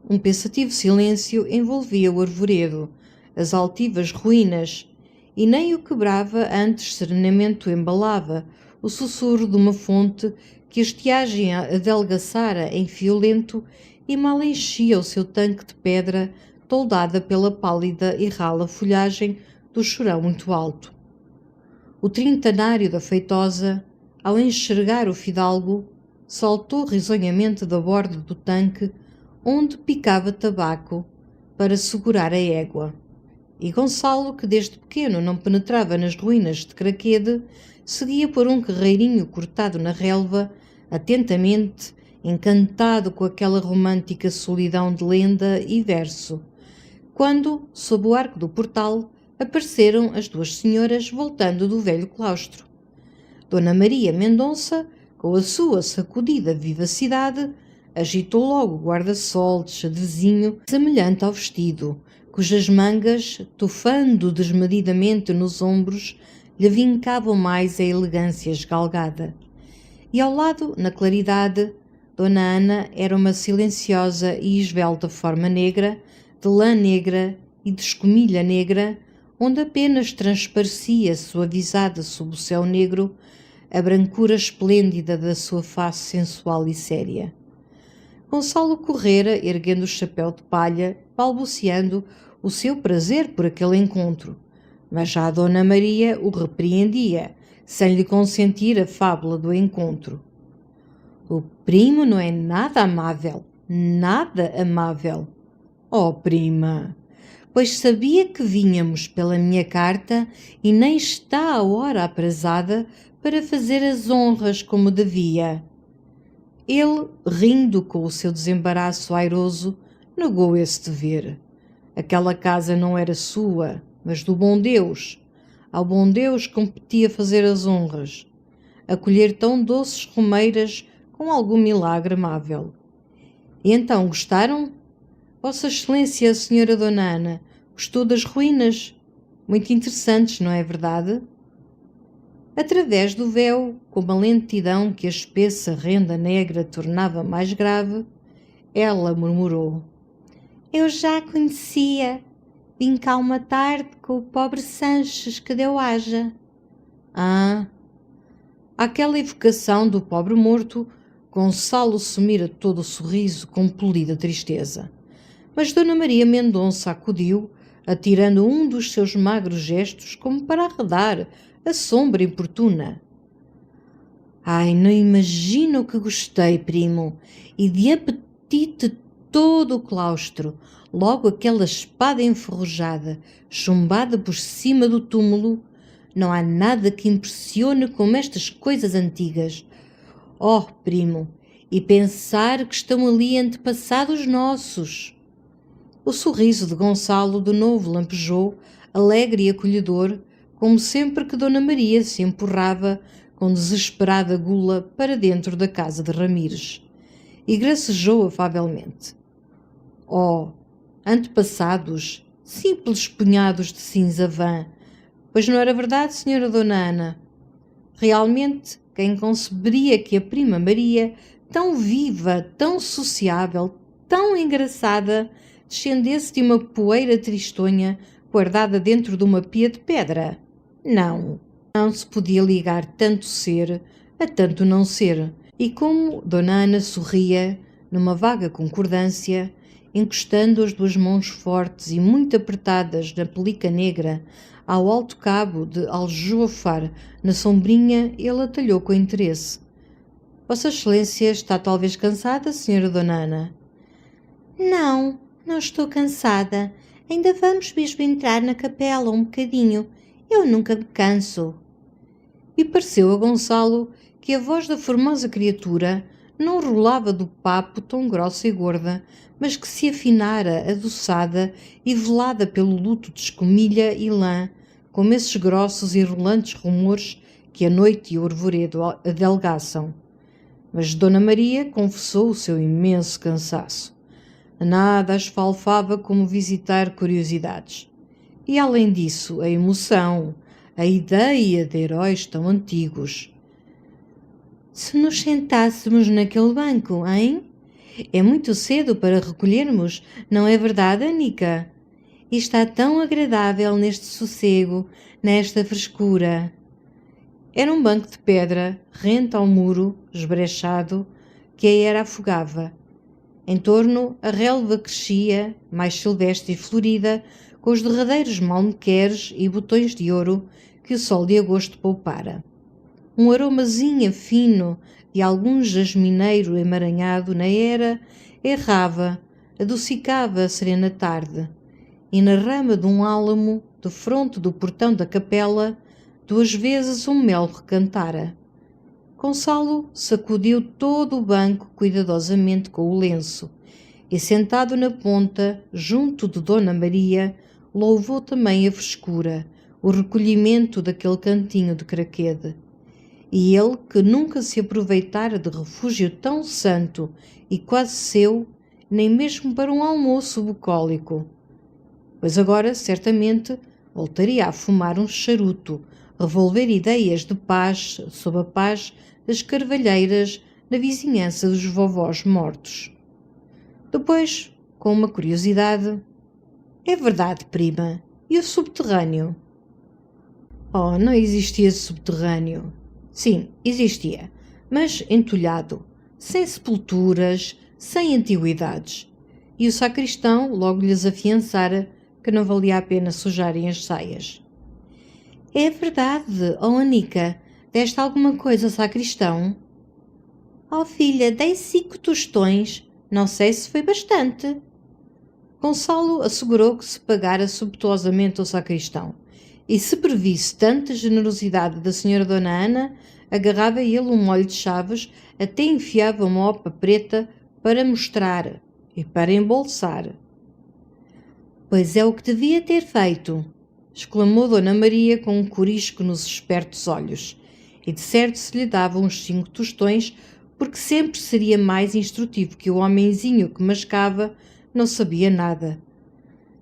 Um pensativo silêncio envolvia o arvoredo, as altivas ruínas, e nem o quebrava antes serenamente o embalava, o sussurro de uma fonte que a estiagem adelgaçara em fio lento e mal enchia o seu tanque de pedra, toldada pela pálida e rala folhagem do chorão muito alto. O trintanário da feitosa, ao enxergar o fidalgo, saltou risonhamente da borda do tanque, onde picava tabaco, para segurar a égua. E Gonçalo, que desde pequeno não penetrava nas ruínas de Craquede, seguia por um carreirinho cortado na relva, atentamente, encantado com aquela romântica solidão de lenda e verso, quando, sob o arco do portal, apareceram as duas senhoras voltando do velho claustro. Dona Maria Mendonça, com a sua sacudida vivacidade, agitou logo o guarda-sol de xadrezinho semelhante ao vestido, cujas mangas, tufando desmedidamente nos ombros, lhe vincavam mais a elegância esgalgada. E ao lado, na claridade, Dona Ana era uma silenciosa e esbelta forma negra, de lã negra e de escumilha negra, onde apenas transparecia, suavizada sob o céu negro, a brancura esplêndida da sua face sensual e séria. Gonçalo correra, erguendo o chapéu de palha, balbuciando o seu prazer por aquele encontro, mas já a Dona Maria o repreendia, sem lhe consentir a fábula do encontro. O primo não é nada amável, nada amável. Oh, prima, pois sabia que vínhamos pela minha carta e nem está a hora aprazada para fazer as honras como devia. Ele, rindo com o seu desembaraço airoso, negou esse dever. Aquela casa não era sua, mas do bom Deus. Ao bom Deus competia fazer as honras, acolher tão doces romeiras com algum milagre amável. E então gostaram? Vossa Excelência, a senhora Dona Ana, gostou das ruínas? Muito interessantes, não é verdade? Através do véu, com uma lentidão que a espessa renda negra tornava mais grave, ela murmurou: Eu já a conhecia. Vim cá uma tarde com o pobre Sanches que deu haja. Ah! Àquela evocação do pobre morto, Gonçalo sumira todo o sorriso com polida tristeza. Mas Dona Maria Mendonça acudiu, atirando um dos seus magros gestos como para arredar a sombra importuna. Ai, não imagino que gostei, primo, e de apetite todo o claustro, logo aquela espada enferrujada, chumbada por cima do túmulo, Não há nada que impressione como estas coisas antigas. Oh, primo, e pensar que estão ali antepassados nossos. O sorriso de Gonçalo de novo lampejou, alegre e acolhedor, como sempre que Dona Maria se empurrava com desesperada gula para dentro da casa de Ramires, e gracejou afavelmente. Oh, antepassados, simples punhados de cinza vã, pois não era verdade, senhora Dona Ana? Realmente, quem conceberia que a prima Maria, tão viva, tão sociável, tão engraçada, descendesse de uma poeira tristonha guardada dentro de uma pia de pedra? Não, não se podia ligar tanto ser a tanto não ser. E como Dona Ana sorria, numa vaga concordância, encostando as duas mãos fortes e muito apertadas na pelica negra ao alto cabo de aljofar na sombrinha, ele atalhou com interesse. Vossa Excelência está talvez cansada, senhora Dona Ana? Não, não estou cansada. Ainda vamos mesmo entrar na capela um bocadinho. Eu nunca me canso. E pareceu a Gonçalo que a voz da formosa criatura não rolava do papo tão grossa e gorda, mas que se afinara, adoçada e velada pelo luto de escumilha e lã, como esses grossos e rolantes rumores que a noite e o arvoredo adelgaçam. Mas Dona Maria confessou o seu imenso cansaço. Nada as faltava como visitar curiosidades. E além disso, a emoção, a ideia de heróis tão antigos. Se nos sentássemos naquele banco, hein? É muito cedo para recolhermos, não é verdade, Anica? E está tão agradável neste sossego, nesta frescura. Era um banco de pedra, rente ao muro, esbrechado, que a era afogava. Em torno, a relva crescia, mais silvestre e florida, com os derradeiros malmequeres e botões de ouro que o sol de agosto poupara. Um aromazinho fino de algum jasmineiro emaranhado na era errava, adocicava a serena tarde, e na rama de um álamo, defronte do portão da capela, duas vezes um mel recantara. Gonçalo sacudiu todo o banco cuidadosamente com o lenço e, sentado na ponta, junto de Dona Maria, louvou também a frescura, o recolhimento daquele cantinho de craquede. E ele, que nunca se aproveitara de refúgio tão santo e quase seu, nem mesmo para um almoço bucólico. Pois agora, certamente, voltaria a fumar um charuto, revolver ideias de paz sob a paz das carvalheiras na vizinhança dos vovós mortos. Depois, com uma curiosidade: é verdade, prima, e o subterrâneo? Oh, não existia subterrâneo. Sim, existia, mas entulhado, sem sepulturas, sem antiguidades. E o sacristão logo lhes afiançara que não valia a pena sujarem as saias. É verdade, oh Anica, deste alguma coisa ao sacristão? Oh filha, dei 5 tostões, não sei se foi bastante. Gonçalo assegurou que se pagara subtuosamente ao sacristão, e se previsse tanta generosidade da senhora Dona Ana, agarrava ele um molho de chaves, até enfiava uma opa preta para mostrar e para embolsar. Pois é o que devia ter feito, exclamou Dona Maria com um corisco nos espertos olhos, e de certo se lhe dava uns 5 tostões, porque sempre seria mais instrutivo que o homenzinho que mascava não sabia nada.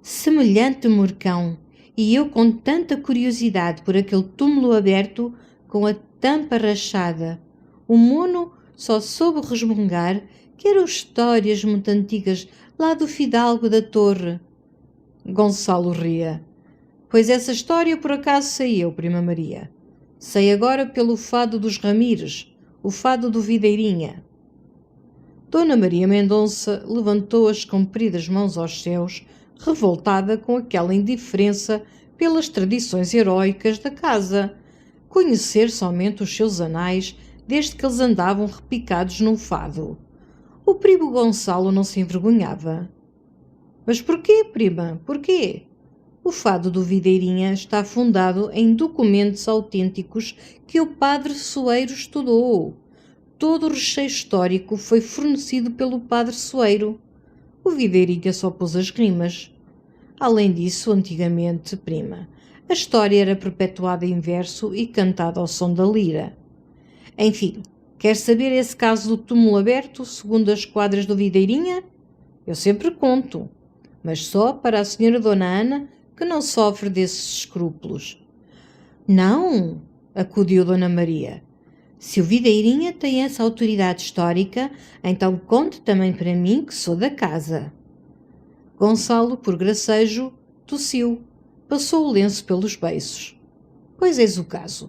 Semelhante morcão, e eu com tanta curiosidade por aquele túmulo aberto com a tampa rachada. O mono só soube resmungar que eram histórias muito antigas lá do fidalgo da torre. Gonçalo ria. Pois essa história por acaso sei eu, prima Maria. Sei agora pelo fado dos Ramires, o fado do Videirinha. Dona Maria Mendonça levantou as compridas mãos aos céus, revoltada com aquela indiferença pelas tradições heróicas da casa. Conhecer somente os seus anais desde que eles andavam repicados num fado. O primo Gonçalo não se envergonhava. Mas porquê, prima? Porquê? O fado do Videirinha está fundado em documentos autênticos que o padre Soeiro estudou. Todo o recheio histórico foi fornecido pelo padre Soeiro. O Videirinha só pôs as rimas. Além disso, antigamente, prima, a história era perpetuada em verso e cantada ao som da lira. Enfim, quer saber esse caso do túmulo aberto, segundo as quadras do Videirinha? Eu sempre conto, mas só para a senhora Dona Ana, que não sofre desses escrúpulos. Não, acudiu Dona Maria. Se o Videirinha tem essa autoridade histórica, então conte também para mim que sou da casa. Gonçalo, por gracejo, tossiu, passou o lenço pelos beiços. Pois eis o caso.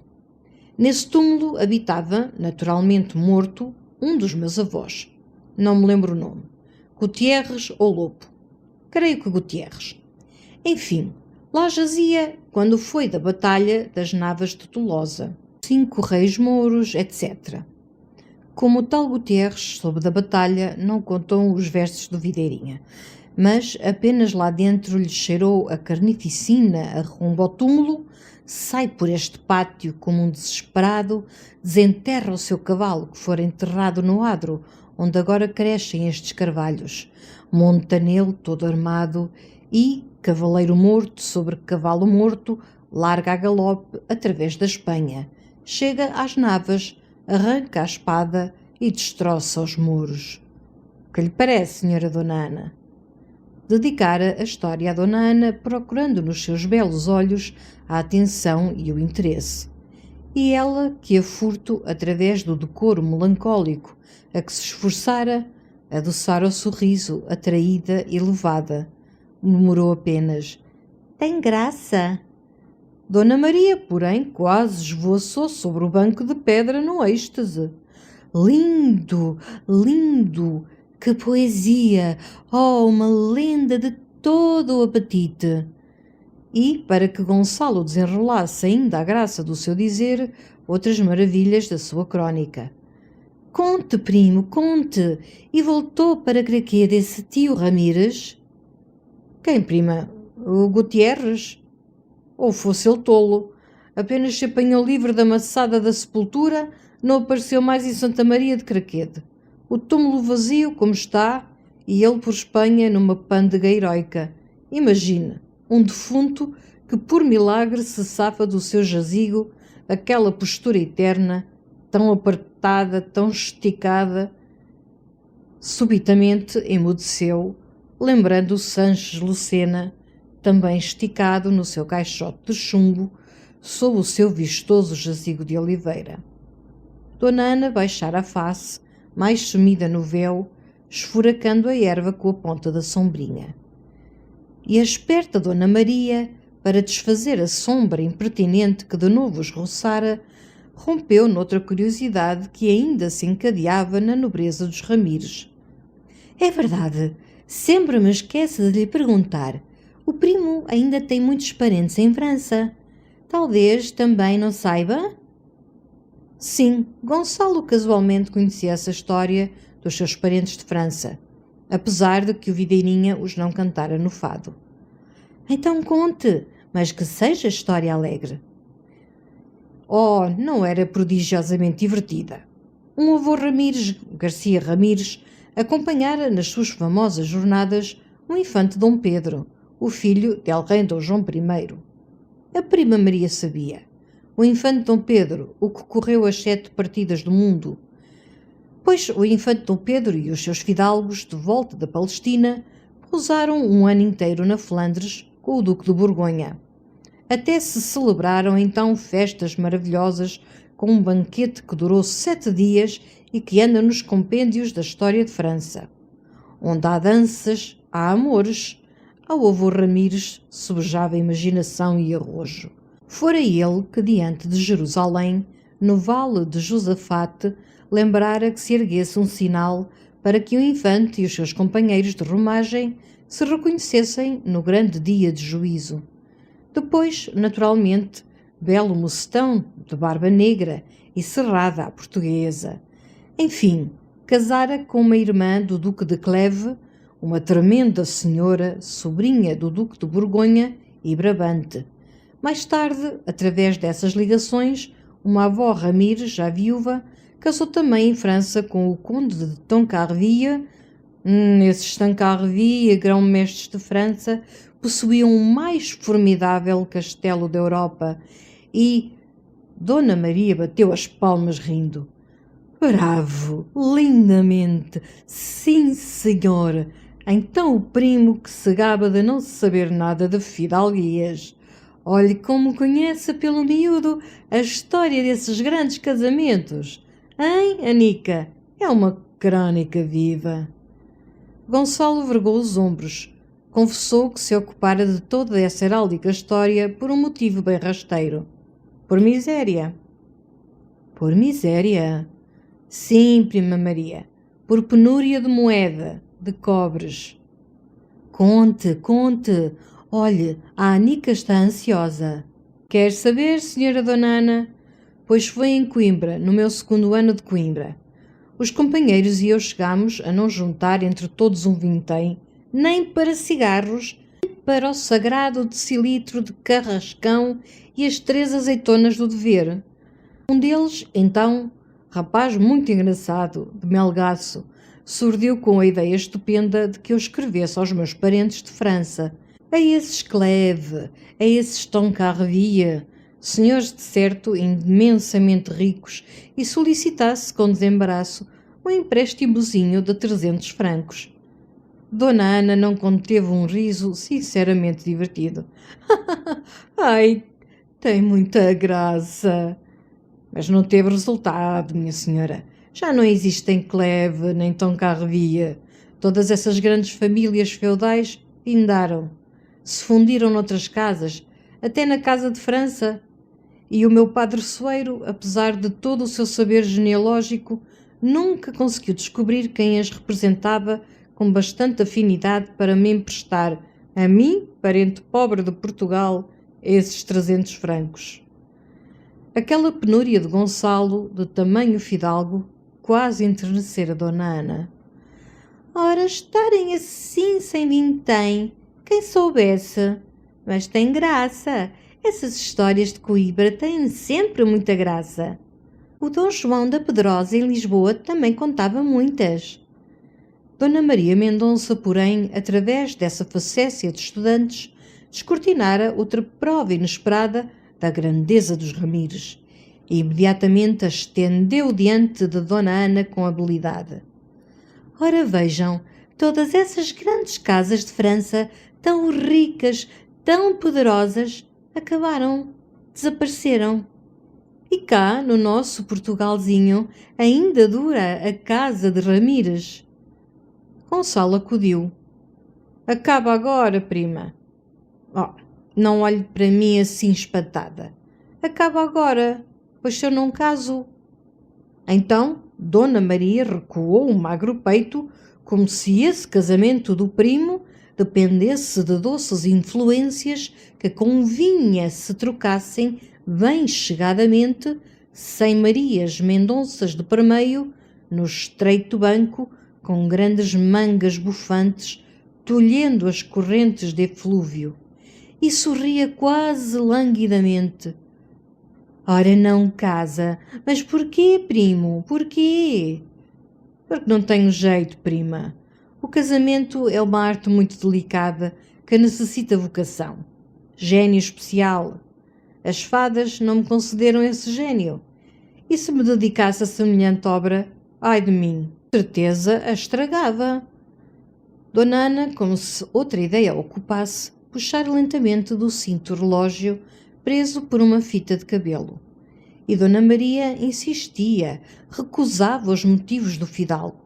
Nesse túmulo habitava, naturalmente morto, um dos meus avós. Não me lembro o nome. Gutierres ou Lopo. Creio que Gutierres. Enfim, lá jazia quando foi da batalha das Navas de Tolosa. 5 reis mouros, etc. Como o tal Gutierres soube da batalha, não contou os versos do Videirinha, mas apenas lá dentro lhe cheirou a carnificina a rumbo ao túmulo, sai por este pátio como um desesperado, desenterra o seu cavalo que fora enterrado no adro, onde agora crescem estes carvalhos, monta nele todo armado e, cavaleiro morto sobre cavalo morto, larga a galope através da Espanha, chega às Navas, arranca a espada e destroça os muros. Que lhe parece, senhora Dona Ana? Dedicara a história à Dona Ana, procurando nos seus belos olhos a atenção e o interesse. E ela, que a furto, através do decoro melancólico a que se esforçara, adoçara o sorriso, atraída e levada, murmurou apenas: "Tem graça." Dona Maria, porém, quase esvoaçou sobre o banco de pedra no êxtase. "Lindo, lindo! Que poesia! Oh, uma lenda de todo o apetite!" E, para que Gonçalo desenrolasse ainda a graça do seu dizer, outras maravilhas da sua crónica. "Conte, primo, conte! E voltou para Craquê desse tio Ramires?" "Quem, prima? O Gutierres? Ou fosse ele tolo? Apenas se apanhou livre da maçada da sepultura, não apareceu mais em Santa Maria de Craquede. O túmulo vazio como está, e ele por Espanha numa pândega heroica. Imagine, um defunto que por milagre se safa do seu jazigo, aquela postura eterna, tão apertada, tão esticada." Subitamente emudeceu, lembrando o Sanches Lucena, também esticado no seu caixote de chumbo, sob o seu vistoso jazigo de oliveira. Dona Ana baixara a face, mais sumida no véu, esfuracando a erva com a ponta da sombrinha. E a esperta Dona Maria, para desfazer a sombra impertinente que de novo os roçara, rompeu noutra curiosidade que ainda se encadeava na nobreza dos Ramires. "É verdade, sempre me esqueço de lhe perguntar. O primo ainda tem muitos parentes em França. Talvez também não saiba?" Sim, Gonçalo casualmente conhecia essa história dos seus parentes de França, apesar de que o Videirinha os não cantara no fado. "Então conte, mas que seja história alegre." Oh, não era prodigiosamente divertida. Um avô Ramires, Garcia Ramires, acompanhara nas suas famosas jornadas o infante Dom Pedro, o filho del rei Dom João I. A prima Maria sabia. O infante Dom Pedro, o que correu as 7 partidas do mundo. Pois o infante Dom Pedro e os seus fidalgos, de volta da Palestina, pousaram um ano inteiro na Flandres com o Duque de Borgonha. Até se celebraram então festas maravilhosas com um banquete que durou 7 dias e que anda nos compêndios da história de França. Onde há danças, há amores. Ao avô Ramires sobejava a imaginação e arrojo. Fora ele que, diante de Jerusalém, no vale de Josafate, lembrara que se erguesse um sinal para que o infante e os seus companheiros de romagem se reconhecessem no grande dia de juízo. Depois, naturalmente, belo mocetão, de barba negra e cerrada à portuguesa. Enfim, casara com uma irmã do Duque de Cleve, uma tremenda senhora, sobrinha do Duque de Borgonha e Brabante. Mais tarde, através dessas ligações, uma avó Ramires, já viúva, casou também em França com o conde de Toncarville. Esses Toncarville, grão-mestres de França, possuíam o mais formidável castelo da Europa e Dona Maria bateu as palmas rindo. Bravo, lindamente, sim senhor. Então o primo que se gaba de não saber nada de fidalguias. Olhe como conhece pelo miúdo a história desses grandes casamentos. Hein, Anica? É uma crônica viva. Gonçalo vergou os ombros. Confessou que se ocupara de toda essa heráldica história por um motivo bem rasteiro. Por miséria. Por miséria? Sim, prima Maria. Por penúria de moeda, de cobres. Conte, conte. Olhe, a Anica está ansiosa. Quer saber, senhora Dona Ana? Pois foi em Coimbra, no meu 2º ano de Coimbra. Os companheiros e eu chegámos a não juntar entre todos um vintém, nem para cigarros, nem para o sagrado decilitro de carrascão e as 3 azeitonas do dever. Um deles, então, rapaz muito engraçado, de Melgaço, surdiu com a ideia estupenda de que eu escrevesse aos meus parentes de França, a esses Cleve, a esses Toncarville, senhores de certo imensamente ricos, e solicitasse com desembaraço um empréstimozinho de 300 francos. Dona Ana não conteve um riso sinceramente divertido. Ai, tem muita graça. Mas não teve resultado, minha senhora. Já não existem Cleve nem Toncarville. Todas essas grandes famílias feudais findaram. Se fundiram noutras casas, até na casa de França. E o meu padre-soeiro, apesar de todo o seu saber genealógico, nunca conseguiu descobrir quem as representava com bastante afinidade para me emprestar, a mim, parente pobre de Portugal, esses 300 francos. Aquela penúria de Gonçalo, de tamanho fidalgo, quase enternecera Dona Ana. Ora, estarem assim sem vintém, quem soubesse. Mas tem graça. Essas histórias de Coimbra têm sempre muita graça. O Dom João da Pedrosa em Lisboa também contava muitas. Dona Maria Mendonça, porém, através dessa facécia de estudantes, descortinara outra prova inesperada da grandeza dos Ramires e imediatamente a estendeu diante de Dona Ana com habilidade. Ora vejam, todas essas grandes casas de França, tão ricas, tão poderosas, acabaram, desapareceram. E cá, no nosso Portugalzinho, ainda dura a casa de Ramires. Gonçalo acudiu. Acaba agora, prima. Oh, não olhe para mim assim espantada. Acaba agora, pois se eu não caso. Então, Dona Maria recuou o magro peito, como se esse casamento do primo dependesse de doces influências que convinha se trocassem bem chegadamente, sem Marias Mendonças de permeio, no estreito banco, com grandes mangas bufantes, tolhendo as correntes de eflúvio, e sorria quase languidamente. Ora, não casa. Mas porquê, primo? Porquê? Porque não tenho jeito, prima. O casamento é uma arte muito delicada que necessita vocação. Gênio especial. As fadas não me concederam esse gênio. E se me dedicasse a semelhante obra, ai de mim, certeza a estragava. Dona Ana, como se outra ideia a ocupasse, puxara lentamente do cinto o relógio preso por uma fita de cabelo. E Dona Maria insistia, recusava os motivos do fidalgo.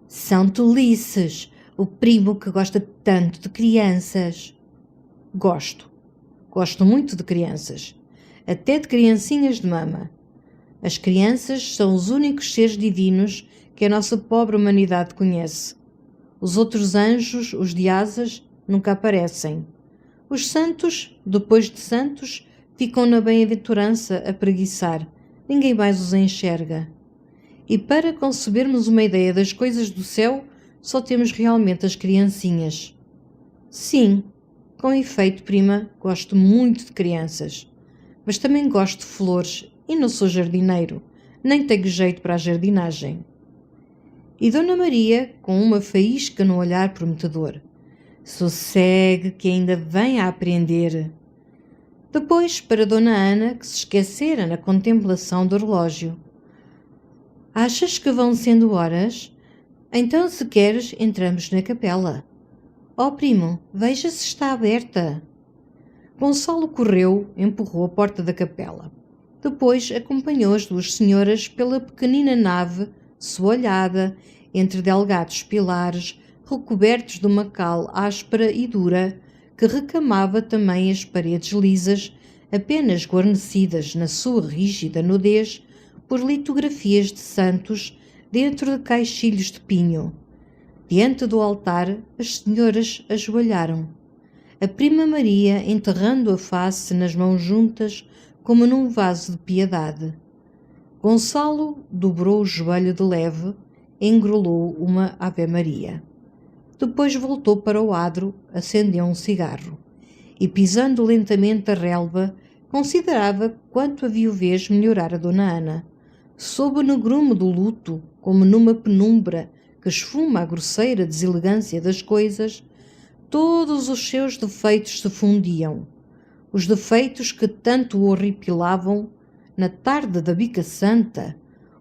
São tolices, o primo que gosta tanto de crianças. Gosto muito de crianças, até de criancinhas de mama. As crianças são os únicos seres divinos que a nossa pobre humanidade conhece. Os outros anjos, os de asas, nunca aparecem. Os santos, depois de santos, ficam na bem-aventurança a preguiçar. Ninguém mais os enxerga. E para concebermos uma ideia das coisas do céu, só temos realmente as criancinhas. Sim, Com efeito, prima, gosto muito de crianças, mas também gosto de flores e não sou jardineiro, nem tenho jeito para a jardinagem. E Dona Maria, com uma faísca no olhar prometedor: sossegue que ainda vem a aprender. Depois, para Dona Ana, que se esquecera na contemplação do relógio: achas que vão sendo horas? Então, se queres, entramos na capela. Oh, primo, veja se está aberta. Gonçalo correu, empurrou a porta da capela. Depois acompanhou as duas senhoras pela pequenina nave, soalhada, entre delgados pilares, recobertos de uma cal áspera e dura, que recamava também as paredes lisas, apenas guarnecidas na sua rígida nudez por litografias de santos dentro de caixilhos de pinho. Diante do altar, as senhoras ajoelharam. A prima Maria enterrando a face nas mãos juntas, como num vaso de piedade. Gonçalo dobrou o joelho de leve, engrolou uma Ave-Maria. Depois voltou para o adro, acendeu um cigarro e, pisando lentamente a relva, considerava quanto a viuvez melhorara Dona Ana. Sob o negrume do luto, como numa penumbra que esfuma a grosseira deselegância das coisas, todos os seus defeitos se fundiam. Os defeitos que tanto o horripilavam na tarde da bica santa,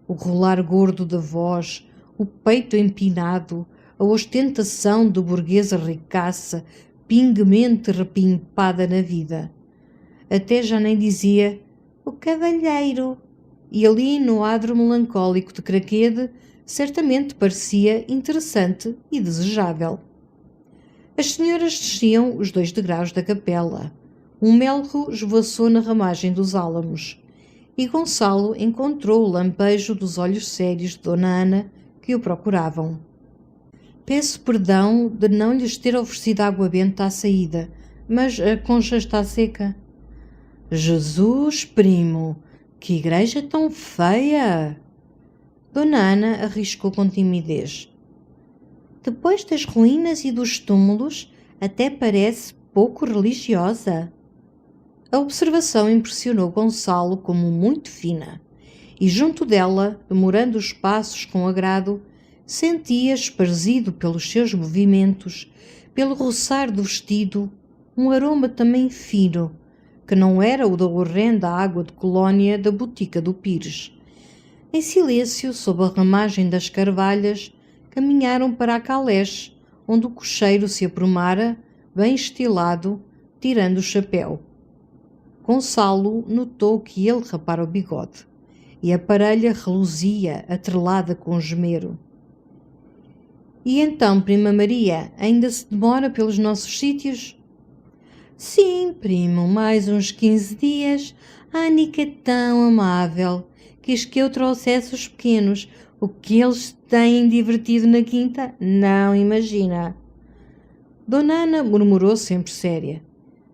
o rolar gordo da voz, o peito empinado, a ostentação de burguesa ricaça, pinguemente repimpada na vida. Até já nem dizia o cavalheiro, e ali no adro melancólico de Craquede certamente parecia interessante e desejável. As senhoras desciam os 2 degraus da capela. Um melro esvoaçou na ramagem dos álamos, e Gonçalo encontrou o lampejo dos olhos sérios de Dona Ana que o procuravam. Peço perdão de não lhes ter oferecido água benta à saída, mas a concha está seca. Jesus, primo, que igreja tão feia! Dona Ana arriscou com timidez. Depois das ruínas e dos túmulos, até parece pouco religiosa. A observação impressionou Gonçalo como muito fina, e junto dela, demorando os passos com agrado, sentia esparzido pelos seus movimentos, pelo roçar do vestido, um aroma também fino, que não era o da horrenda água de colónia da botica do Pires. Em silêncio, sob a ramagem das carvalhas, caminharam para a calés, onde o cocheiro se aprumara, bem estilado, tirando o chapéu. Gonçalo notou que ele rapara o bigode, e a parelha reluzia, atrelada com esmero. E então, prima Maria, ainda se demora pelos nossos sítios? Sim, primo, mais uns 15 dias. A Anica é tão amável. Quis que eu trouxesse os pequenos. O que eles têm divertido na quinta, não imagina. Dona Ana murmurou sempre séria.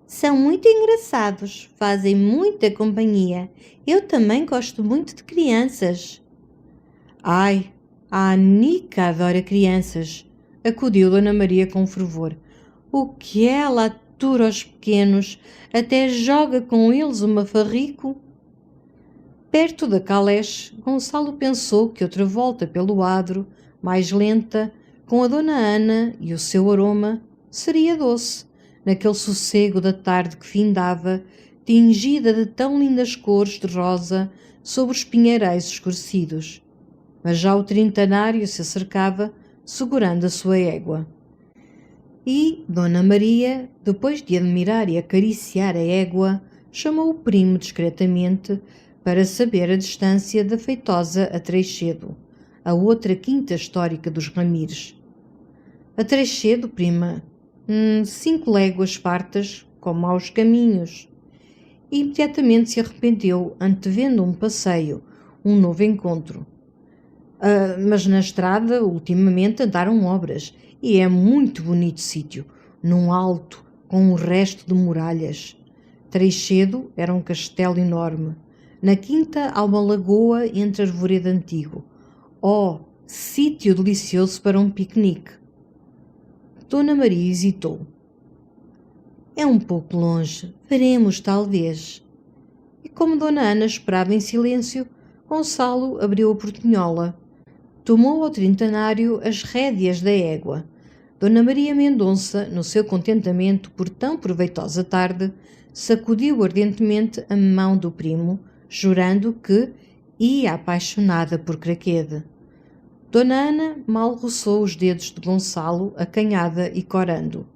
São muito engraçados, fazem muita companhia. Eu também gosto muito de crianças. Ai, a Anica adora crianças, acudiu Dona Maria com fervor. O que ela atura aos pequenos, até joga com eles o mafarrico. Perto da calés, Gonçalo pensou que outra volta pelo adro, mais lenta, com a Dona Ana e o seu aroma, seria doce, naquele sossego da tarde que findava, tingida de tão lindas cores de rosa sobre os pinheirais escurecidos. Mas já o trintanário se acercava, segurando a sua égua. E Dona Maria, depois de admirar e acariciar a égua, chamou o primo discretamente para saber a distância da Feitosa a Treixedo, a outra quinta histórica dos Ramires. A Treixedo, prima, 5 léguas fartas, com maus caminhos. E imediatamente se arrependeu, antevendo um passeio, um novo encontro. Mas na estrada, ultimamente, andaram obras, e é muito bonito sítio, num alto, com um resto de muralhas. Treixedo era um castelo enorme. Na quinta há uma lagoa entre arvoredo antigo. Oh, sítio delicioso para um piquenique! Dona Maria hesitou. É um pouco longe. Veremos, talvez. E como Dona Ana esperava em silêncio, Gonçalo abriu a portinhola. Tomou ao trintanário as rédeas da égua. Dona Maria Mendonça, no seu contentamento por tão proveitosa tarde, sacudiu ardentemente a mão do primo, jurando que ia apaixonada por Craquede. Dona Ana mal roçou os dedos de Gonçalo, acanhada e corando.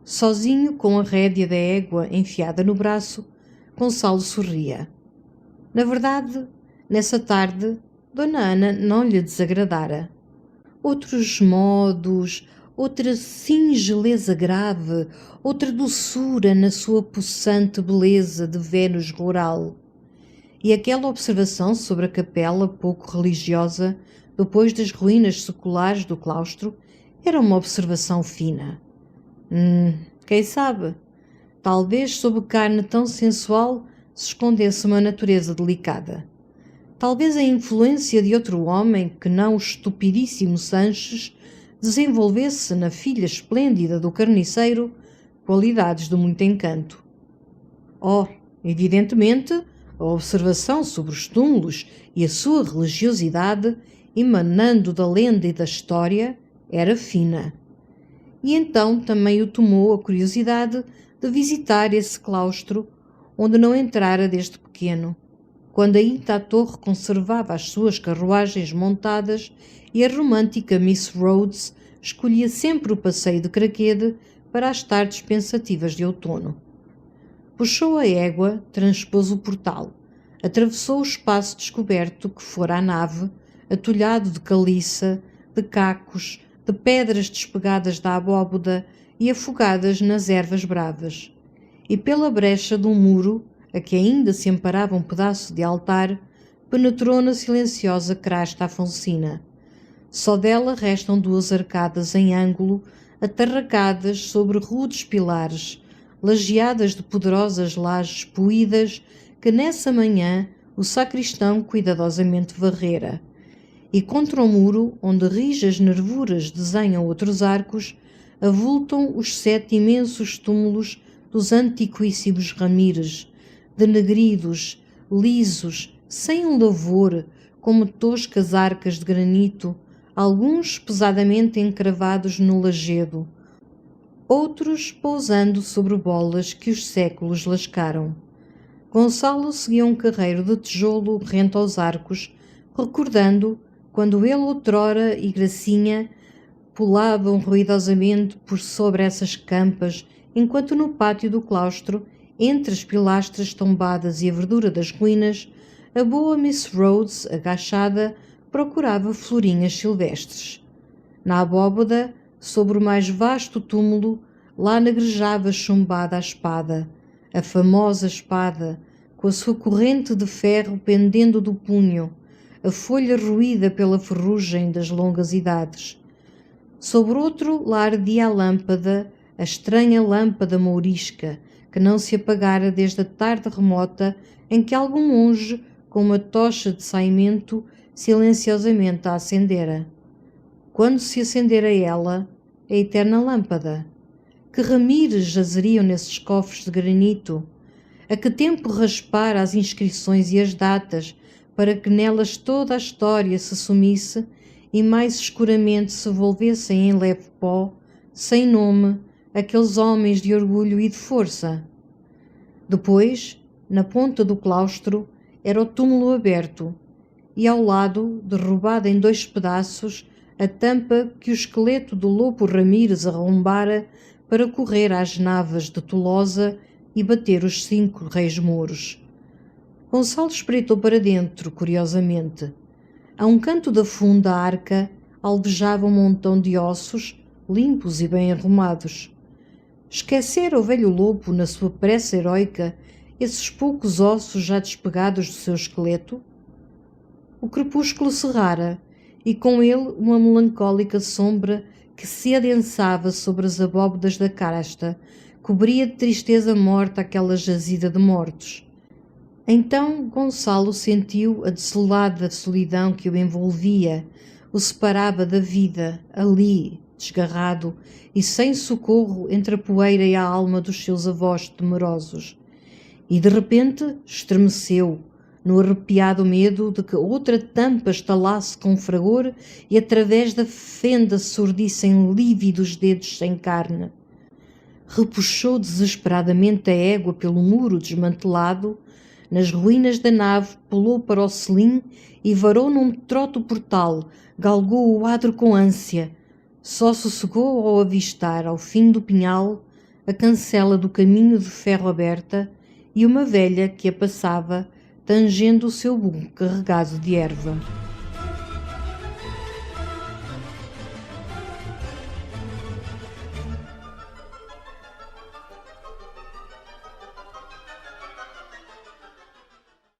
Sozinho, com a rédea da égua enfiada no braço, Gonçalo sorria. Na verdade, nessa tarde, Dona Ana não lhe desagradara. Outros modos, outra singeleza grave, outra doçura na sua possante beleza de Vênus rural. E aquela observação sobre a capela pouco religiosa, depois das ruínas seculares do claustro, era uma observação fina. Quem sabe? Talvez sob carne tão sensual se escondesse uma natureza delicada. Talvez a influência de outro homem que não o estupidíssimo Sanches desenvolvesse na filha esplêndida do carniceiro qualidades de muito encanto. Evidentemente, a observação sobre os túmulos e a sua religiosidade, emanando da lenda e da história, era fina. E então também o tomou a curiosidade de visitar esse claustro onde não entrara desde pequeno, quando ainda a torre conservava as suas carruagens montadas e a romântica Miss Rhodes escolhia sempre o passeio de Craquede para as tardes pensativas de outono. Puxou a égua, transpôs o portal, atravessou o espaço descoberto que fora a nave, atulhado de caliça, de cacos, de pedras despegadas da abóboda e afogadas nas ervas bravas, e pela brecha de um muro, a que ainda se amparava um pedaço de altar, penetrou na silenciosa crasta afonsina. Só dela restam duas arcadas em ângulo, atarracadas sobre rudes pilares, lajeadas de poderosas lajes poídas que nessa manhã o sacristão cuidadosamente varrera. E contra o muro, onde rijas nervuras desenham outros arcos, avultam os 7 imensos túmulos dos antiquíssimos Ramires, denegridos, lisos, sem um lavor, como toscas arcas de granito, alguns pesadamente encravados no lajedo, outros pousando sobre bolas que os séculos lascaram. Gonçalo seguia um carreiro de tijolo rente aos arcos, recordando quando ele outrora e Gracinha pulavam ruidosamente por sobre essas campas, enquanto no pátio do claustro, entre as pilastras tombadas e a verdura das ruínas, a boa Miss Rhodes, agachada, procurava florinhas silvestres. Na abóbada, sobre o mais vasto túmulo, lá negrejava chumbada a espada, a famosa espada, com a sua corrente de ferro pendendo do punho, a folha roída pela ferrugem das longas idades. Sobre outro lá ardia a lâmpada, a estranha lâmpada mourisca, que não se apagara desde a tarde remota em que algum monge, com uma tocha de saimento, silenciosamente a acendera. Quando se acendera ela, a eterna lâmpada? Que Ramires jazeriam nesses cofres de granito? A que tempo raspara as inscrições e as datas, para que nelas toda a história se sumisse e mais escuramente se volvessem em leve pó, sem nome, aqueles homens de orgulho e de força? Depois, na ponta do claustro, era o túmulo aberto, e ao lado, derrubada em 2 pedaços, a tampa que o esqueleto do Lopo Ramires arrombara para correr às navas de Tolosa e bater os 5 reis mouros. Gonçalo espreitou para dentro, curiosamente. A um canto da funda arca alvejava um montão de ossos, limpos e bem arrumados. Esquecera o velho lobo, na sua pressa heroica, esses poucos ossos já despegados do seu esqueleto? O crepúsculo cerrara, e com ele uma melancólica sombra que se adensava sobre as abóbodas da crasta, cobria de tristeza morta aquela jazida de mortos. Então Gonçalo sentiu a desolada solidão que o envolvia, o separava da vida, ali, desgarrado e sem socorro entre a poeira e a alma dos seus avós temerosos. E de repente estremeceu, no arrepiado medo de que outra tampa estalasse com fragor e através da fenda surdissem lívidos dedos sem carne. Repuxou desesperadamente a égua pelo muro desmantelado, nas ruínas da nave pulou para o selim e varou num trote o portal, galgou o adro com ânsia. Só sossegou ao avistar, ao fim do pinhal, a cancela do caminho de ferro aberta e uma velha que a passava, tangendo o seu bume carregado de erva.